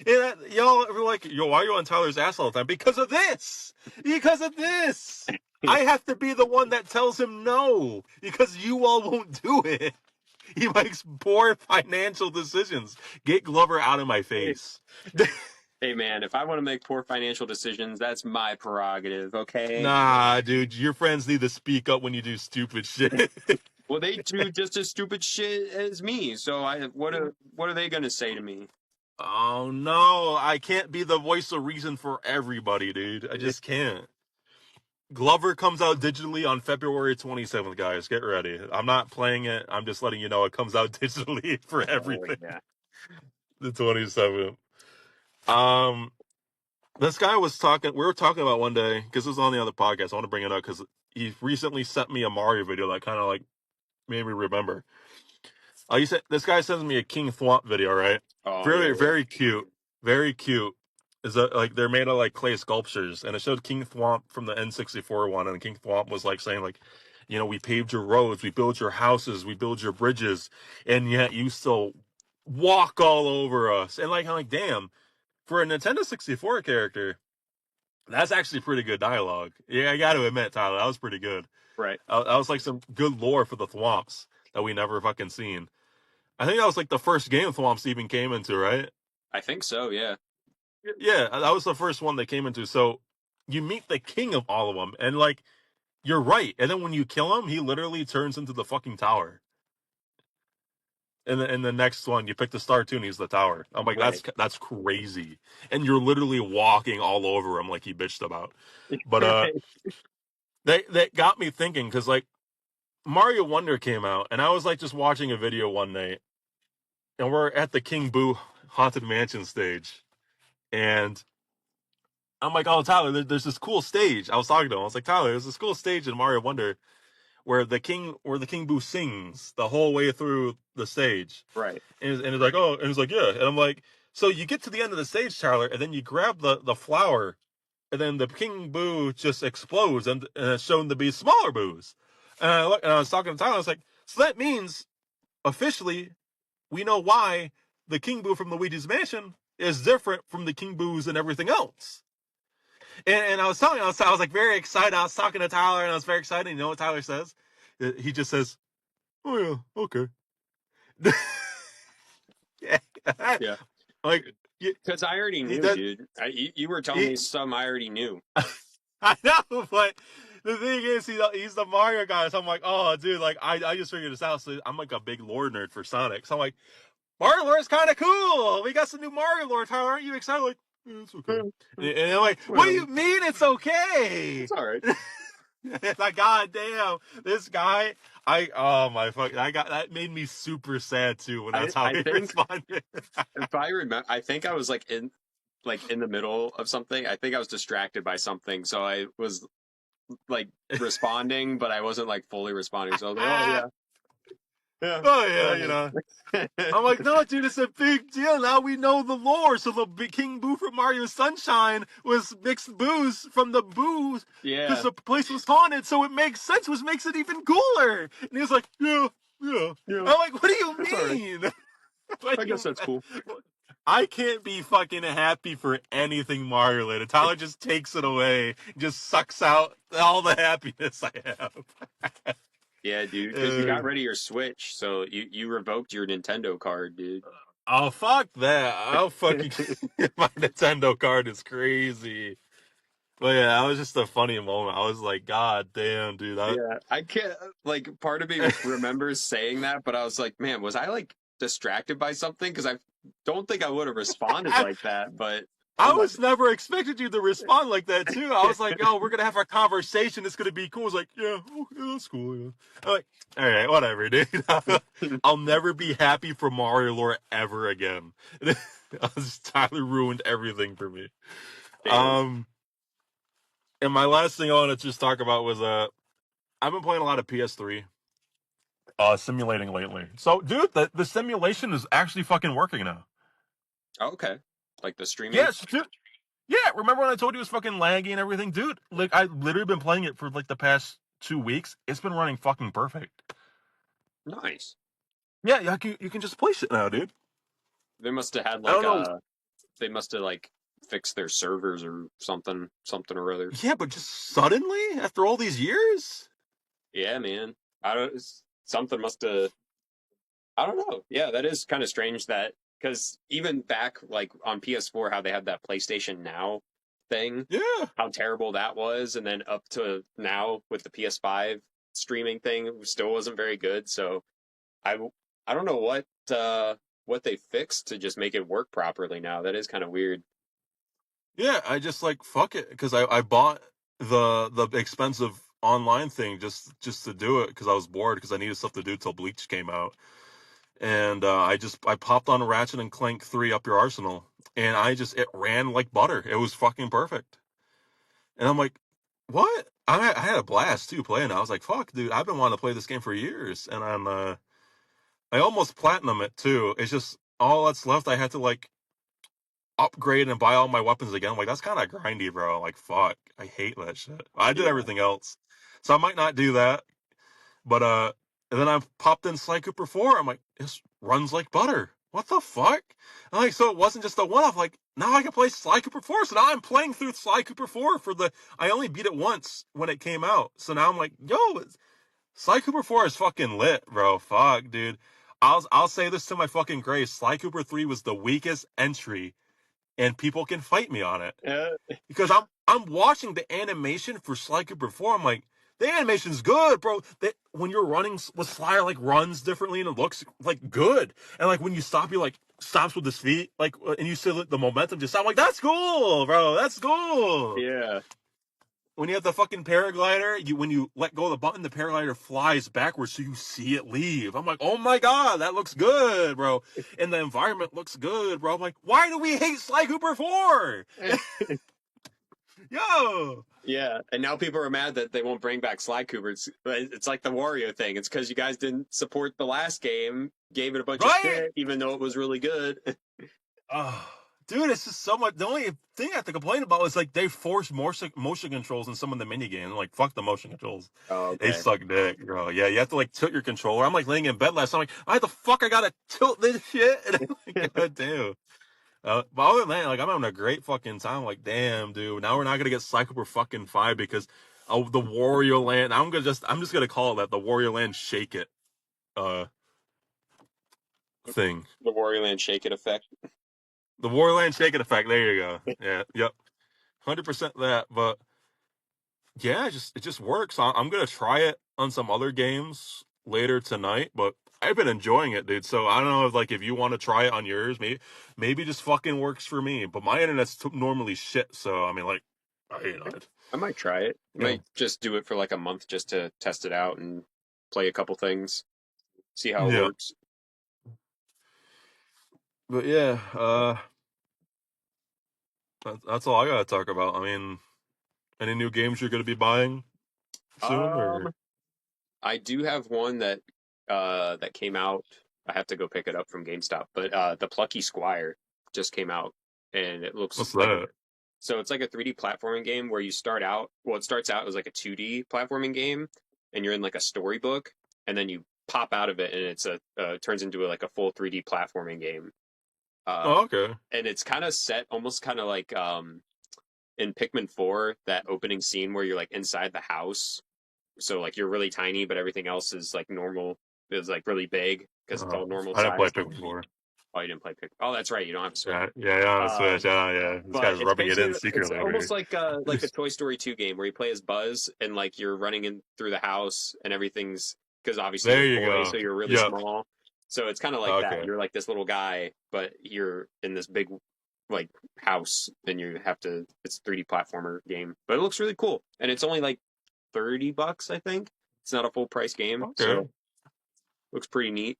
Y'all are like, yo, why are you on Tyler's ass all the time? Because of this. Because of this. I have to be the one that tells him no. Because you all won't do it. He makes poor financial decisions. Get Glover out of my face. Hey man, if I want to make poor financial decisions, that's my prerogative, okay? Nah, dude, your friends need to speak up when you do stupid shit. Well, they do just as stupid shit as me. So what are they gonna say to me? Oh no, I can't be the voice of reason for everybody, dude. I just can't. Glover comes out digitally on February 27th, guys. Get ready. I'm not playing it. I'm just letting you know it comes out digitally for Oh everything. yeah. The 27th. Um, this guy was talking, we were talking about one day, because it was on the other podcast. I want to bring it up because he recently sent me a Mario video that kind of like made me remember. He said this guy sends me a King Thwomp video, right? Oh Very, yeah, very cute. Very cute. Is that like they're made of like clay sculptures, and it showed King Thwomp from the N64 one, and King Thwomp was like saying like, you know, we paved your roads, we built your houses, we built your bridges, and yet you still walk all over us. And like I'm like, damn, for a Nintendo 64 character, that's actually pretty good dialogue. Yeah, I got to admit, Tyler, that was pretty good. right. That was like some good lore for the Thwomps that we never fucking seen. I think that was like the first game Thwomps even came into, right? I think so. Yeah. Yeah, that was the first one they came into. So you meet the king of all of them, and like you're right. And then when you kill him, he literally turns into the fucking tower. in the next one, you pick the star too, and he's the tower. I'm like, Right. that's crazy. And you're literally walking all over him like he bitched about. But Right. they got me thinking because like Mario Wonder came out, and I was like just watching a video one night, and we're at the King Boo Haunted Mansion stage, and I'm like, oh Tyler, there's this cool stage. I was talking to him. I was like, Tyler, there's this cool stage in Mario Wonder where the King Boo sings the whole way through the stage. Right. And it's like, oh, and it's like, yeah. And I'm like, so you get to the end of the stage, Tyler, and then you grab the flower, and then the King Boo just explodes, and it's shown to be smaller boos. And I look, and I was talking to Tyler, I was like, so that means officially we know why the King Boo from Luigi's Mansion is different from the King Boos and everything else. And I was telling you, I was like very excited. I was talking to Tyler, and I was very excited. You know what Tyler says? He just says, "Oh yeah, okay." Yeah. Yeah. Like Because I already he knew, does. dude. You were telling He, me some I already knew. I know, but the thing is, he's the Mario guy. So I'm like, oh, dude, like I just figured this out. So I'm like a big lore nerd for Sonic. So I'm like, Mario lore is kind of cool. We got some new Mario lore. Tyler, aren't you excited? Like, yeah, it's okay. And I'm like, what do Well, you mean it's okay? it's all right. Like, god damn, this guy. Oh my fuck, that made me super sad too when that's how I he think responded. if I remember, I think I was like in the middle of something. I think I was distracted by something, so I was like responding, but I wasn't like fully responding. So I was like, oh yeah, yeah, Oh yeah, you know. all right. I'm like, no, dude, it's a big deal. Now we know the lore. So the big King Boo from Mario Sunshine was mixed booze from the booze because Yeah, the place was haunted. So it makes sense, which makes it even cooler. And he was like, yeah, yeah. yeah, I'm like, what do you that's all right. mean? What I do guess you? that's cool. I can't be fucking happy for anything Mario related. Tyler just takes it away, just sucks out all the happiness I have. Yeah, dude, because you got rid of your Switch, so you revoked your Nintendo card, dude. Oh fuck that! I'll fucking my Nintendo card is crazy. But yeah, that was just a funny moment. I was like, God damn, dude. Yeah, I can't, like, part of me remembers saying that, but I was like, man, was I like distracted by something? Because I don't think I would have responded I, like that, but oh I my was never expecting you to respond like that too. I was like, oh, we're gonna have our conversation. It's gonna be cool. It's like, yeah, oh, yeah, that's cool. Yeah. I'm like, all right, whatever, dude. I'll never be happy for Mario lore ever again. Tyler ruined everything for me. damn. Um, and my last thing I want to just talk about was I've been playing a lot of PS3 simulating lately. So, dude, the simulation is actually fucking working now. Okay, like the streaming. Yes, dude. Yeah, remember when I told you it was fucking laggy and everything, dude? Like I literally been playing it for like the past 2 weeks. It's been running fucking perfect. Nice. Yeah, you can just play shit now, dude. They must have had I like don't know. they must have like fixed their servers or something or other. Yeah, but just suddenly after all these years. Yeah, man. I don't. Something must have. I don't know. Yeah, that is kind of strange that because even back like on PS4, how they had that PlayStation Now thing, Yeah, how terrible that was, and then up to now with the PS5 streaming thing, it still wasn't very good. So I I don't know what they fixed to just make it work properly now. That is kind of weird. yeah. I just like fuck it because I bought the expensive online thing just to do it because I was bored because I needed stuff to do till Bleach came out. And I popped on Ratchet and Clank 3 Up Your Arsenal, and it ran like butter. It was fucking perfect. And I'm like, what? I had a blast too playing it. I was like, fuck, dude, I've been wanting to play this game for years, and I almost platinum it too. It's just all that's left. I had to like upgrade and buy all my weapons again. I'm like, that's kind of grindy, bro. Like, fuck, I hate that shit. I did Yeah. everything else, so I might not do that. But and then I popped in Sly Cooper 4. I'm like, this runs like butter. What the fuck? And like, so it wasn't just a one-off. Like, now I can play Sly Cooper 4. So now I'm playing through Sly Cooper 4 I only beat it once when it came out. So now I'm like, yo, Sly Cooper 4 is fucking lit, bro. Fuck, dude. I'll say this to my fucking grace. Sly Cooper 3 was the weakest entry, and people can fight me on it Yeah. because I'm watching the animation for Sly Cooper 4. I'm like, The animation's good, bro. When you're running with Slayer, like runs differently and it looks like good. And like when you stop, you like stops with his feet, like and you see the momentum just stop. I'm like, that's cool, bro. That's cool. Yeah. When you have the fucking paraglider, when you let go of the button, the paraglider flies backwards so you see it leave. I'm like, oh my god, that looks good, bro. And the environment looks good, bro. I'm like, why do we hate Sly Cooper 4? Yo! Yeah, and now people are mad that they won't bring back Sly Cooper. It's like the Wario thing. It's because you guys didn't support the last game, gave it a bunch of Right? shit, even though it was really good. Oh, dude, it's just so much. The only thing I have to complain about is like they forced more motion controls in some of the mini games. Like, fuck the motion controls. Oh, They okay. suck dick, bro. Yeah, you have to like tilt your controller. I'm like laying in bed last night. I'm like, why the fuck I gotta tilt this shit? And I'm like, god damn. But other than that, like I'm having a great fucking time. Like, damn, dude. Now we're not gonna get Psycho for fucking 5 because of the Wario Land. I'm just gonna call it that, the Wario Land Shake It uh thing. The Wario Land Shake It effect. The Wario Land Shake It effect. There you go. Yeah, yep. 100% that. But yeah, it just works. I'm gonna try it on some other games later tonight, but I've been enjoying it, dude. So I don't know if you want to try it on yours, maybe just fucking works for me. But my internet's normally shit, so I mean, like, I might try it. I yeah, might just do it for like a month just to test it out and play a couple things, see how it yeah. works. But yeah, that's all I gotta talk about. I mean, any new games you're gonna be buying soon, or Um, I do have one that came out. I have to go pick it up from GameStop, but the Plucky Squire just came out, and it looks what's like that? so it's like a 3D platforming game where you start out. Well, it starts out as like a 2D platforming game, and you're in like a storybook, and then you pop out of it, and it's turns into like a full 3D platforming game. Oh, Um, okay. and it's kind of set almost kind of like in Pikmin 4, that opening scene where you're like inside the house, so like you're really tiny, but everything else is like normal. It's like really big because it's all normal I didn't play size. Pikmin 4. Oh, you didn't play Pikmin. Oh, that's right. You don't have a Switch. Yeah, on the Switch. Um, Yeah. This but guy's it's rubbing it in basically it's secretly over almost here. like a Toy Story 2 game where you play as Buzz and like you're running in through the house and everything's because obviously you're There a you boy, go. so you're really Yep. small. So it's kind of like that. Okay. You're like this little guy, but you're in this big like house and you have to. It's a 3D platformer game, but it looks really cool and it's only like $30, I think. It's not a full price game, Okay. so looks pretty neat.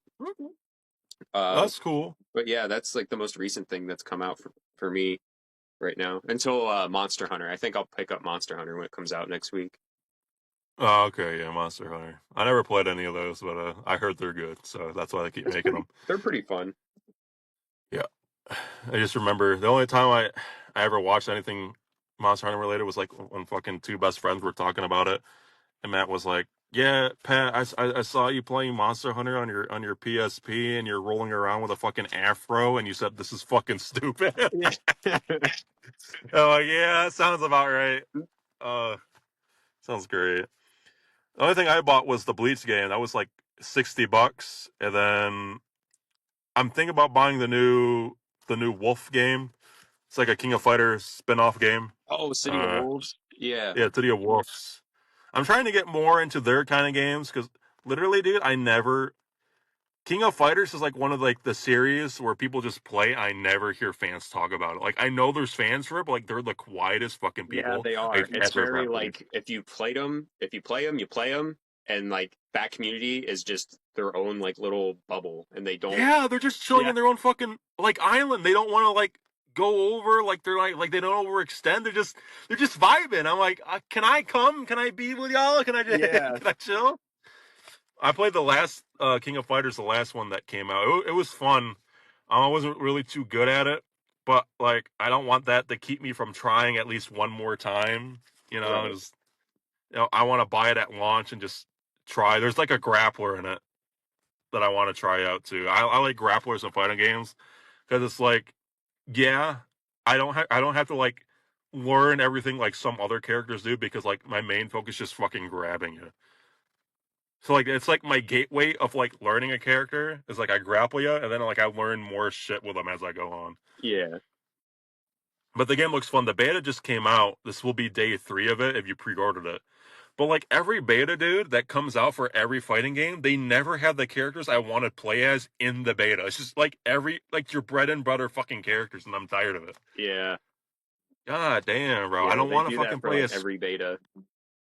Uh, That's cool. but yeah, that's like the most recent thing that's come out for me right now until Monster Hunter. I think I'll pick up Monster Hunter when it comes out next week. Oh, okay. Yeah, Monster Hunter. I never played any of those, but I heard they're good, so that's why they keep making them. They're pretty fun. Yeah. I just remember the only time I ever watched anything Monster Hunter related was like when fucking two best friends were talking about it, and Matt was like, "Yeah, Pat, I saw you playing Monster Hunter on your PSP, and you're rolling around with a fucking afro, and you said this is fucking stupid." Yeah. I'm like, "Yeah, that sounds about right." Uh, Sounds great. The only thing I bought was the Bleach game. That was like $60, and then I'm thinking about buying the new Wolf game. It's like a King of Fighters spin-off game. Oh, City of Uh, Wolves. Yeah. yeah, City of Wolves. I'm trying to get more into their kind of games because literally, dude, I never. King of Fighters is like one of like the series where people just play. I never hear fans talk about it. Like I know there's fans for it, but like they're the quietest fucking Yeah, people they are. I've It's ever very met. Dude. like if you play them, you play them, and like that community is just their own like little bubble, and they don't. Yeah, they're just chilling Yeah, in their own fucking like island. They don't want to like go over like they're like they don't overextend. They're just vibing. I'm like, can I come? Can I be with y'all? Can I yeah, can I chill? I played the last King of Fighters, the last one that came out. It was fun. I wasn't really too good at it, but like I don't want that to keep me from trying at least one more time. right. Just I want to buy it at launch and just try. There's like a grappler in it that I want to try out too. I like grapplers in fighting games because it's like, yeah, I don't have to like learn everything like some other characters do because like my main focus is just fucking grabbing you. So like it's like my gateway of like learning a character is like I grapple you and then like I learn more shit with them as I go on. Yeah. But the game looks fun. The beta just came out. This will be day 3 of it if you pre-ordered it. But like every beta, dude, that comes out for every fighting game, they never have the characters I want to play as in the beta. It's just like your bread and butter fucking characters, and I'm tired of it. Yeah. God damn, bro. I Yeah, don't they want to do that fucking for play like as. every beta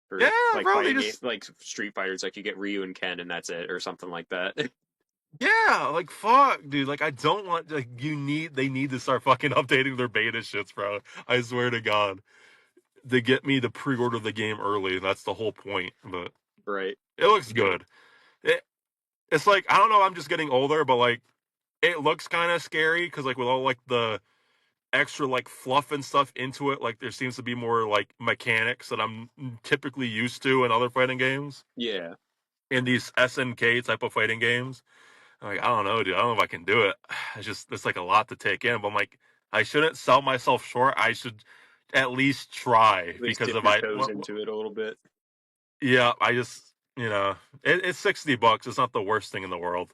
for Yeah, like bro. They fighting game, just. like Street Fighters. Like you get Ryu and Ken, and that's it, or something like that. Yeah, like fuck, dude. Like I don't want. Like they need to start fucking updating their beta shits, bro. I swear to God, they get me to pre-order the game early. That's the whole point. But Right. it looks good. It's like I don't know. I'm just getting older, but like it looks kind of scary because like with all like the extra like fluff and stuff into it, like there seems to be more like mechanics that I'm typically used to in other fighting games. Yeah. In these SNK type of fighting games, I'm like I don't know, dude. I don't know if I can do it. It's like a lot to take in. But I'm like I shouldn't sell myself short. I should at least try At least because dip if your toes into it a little bit. yeah, I just it's $60. It's not the worst thing in the world.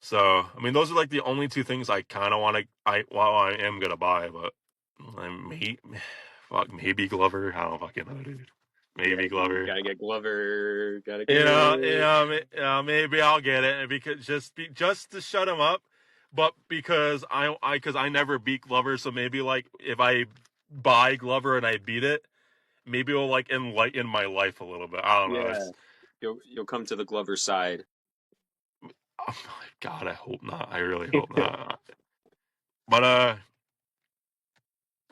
So, I mean, those are like the only two things I kind of want to. I am gonna buy, but maybe Glover. I don't fucking know, dude. Yeah, Maybe dude, Glover. gotta get Glover. Gotta get it. Maybe I'll get it because just to shut him up, but because I never beat Glover, so maybe like if I buy Glover and I beat it, maybe it'll like enlighten my life a little bit. I don't know. Yeah, you'll come to the Glover side. Oh my God, I hope not. I really hope not. But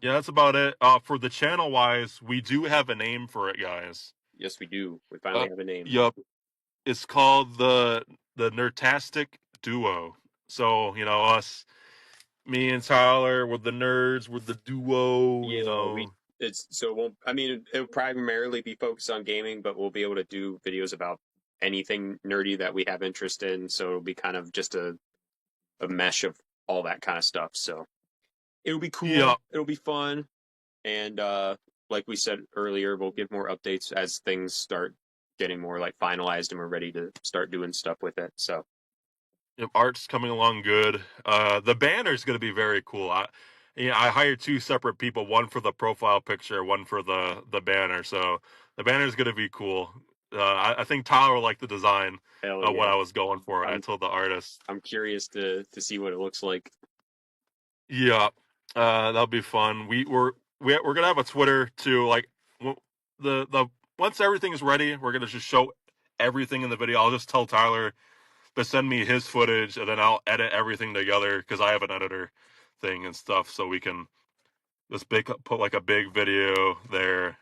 yeah, that's about it. For the channel wise, we do have a name for it, guys. Yes, we do. We finally Uh, have a name. yup, it's called the Nerdtastic Duo. So us, me and Tyler, we're the nerds, we're the duo. Yeah, it's so it won't. I mean, it'll primarily be focused on gaming, but we'll be able to do videos about anything nerdy that we have interest in. So it'll be kind of just a mesh of all that kind of stuff. So it'll be cool. Yeah, It'll be fun. And like we said earlier, we'll give more updates as things start getting more like finalized and we're ready to start doing stuff with it. So art's coming along good. The banner's going to be very cool. I hired two separate people, one for the profile picture, one for the banner. So the banner's going to be cool. I think Tyler will like the design hell of what yeah. I was going for. I I'm told the artist. I'm curious to see what it looks like. Yeah, that'll be fun. We're gonna have a Twitter too. Like the once everything's ready, we're gonna just show everything in the video. I'll just tell Tyler to send me his footage, and then I'll edit everything together because I have an editor thing and stuff, so we can just put like a big video there.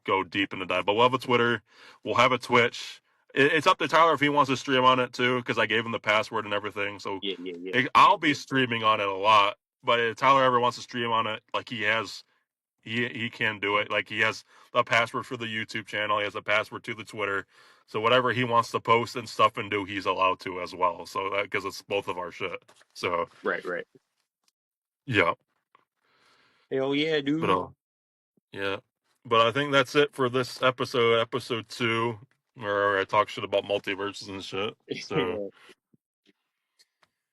Go deep into that. But we'll have a Twitter. We'll have a Twitch. It's up to Tyler if he wants to stream on it too, because I gave him the password and everything. So Yeah. I'll be streaming on it a lot. But if Tyler ever wants to stream on it, like he can do it. Like he has a password for the YouTube channel. He has a password to the Twitter. So whatever he wants to post and stuff and do, he's allowed to as well. So because it's both of our shit. So Right. yeah, Hell yeah, but dude. yeah. But I think that's it for this episode 2, where I talk shit about multiverses and shit. So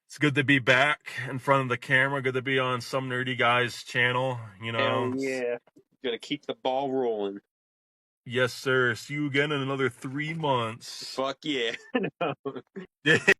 it's good to be back in front of the camera. Good to be on Some Nerdy Guys channel. Hell yeah. Gonna keep the ball rolling. Yes, sir. See you again in another 3 months. Fuck yeah. Yeah.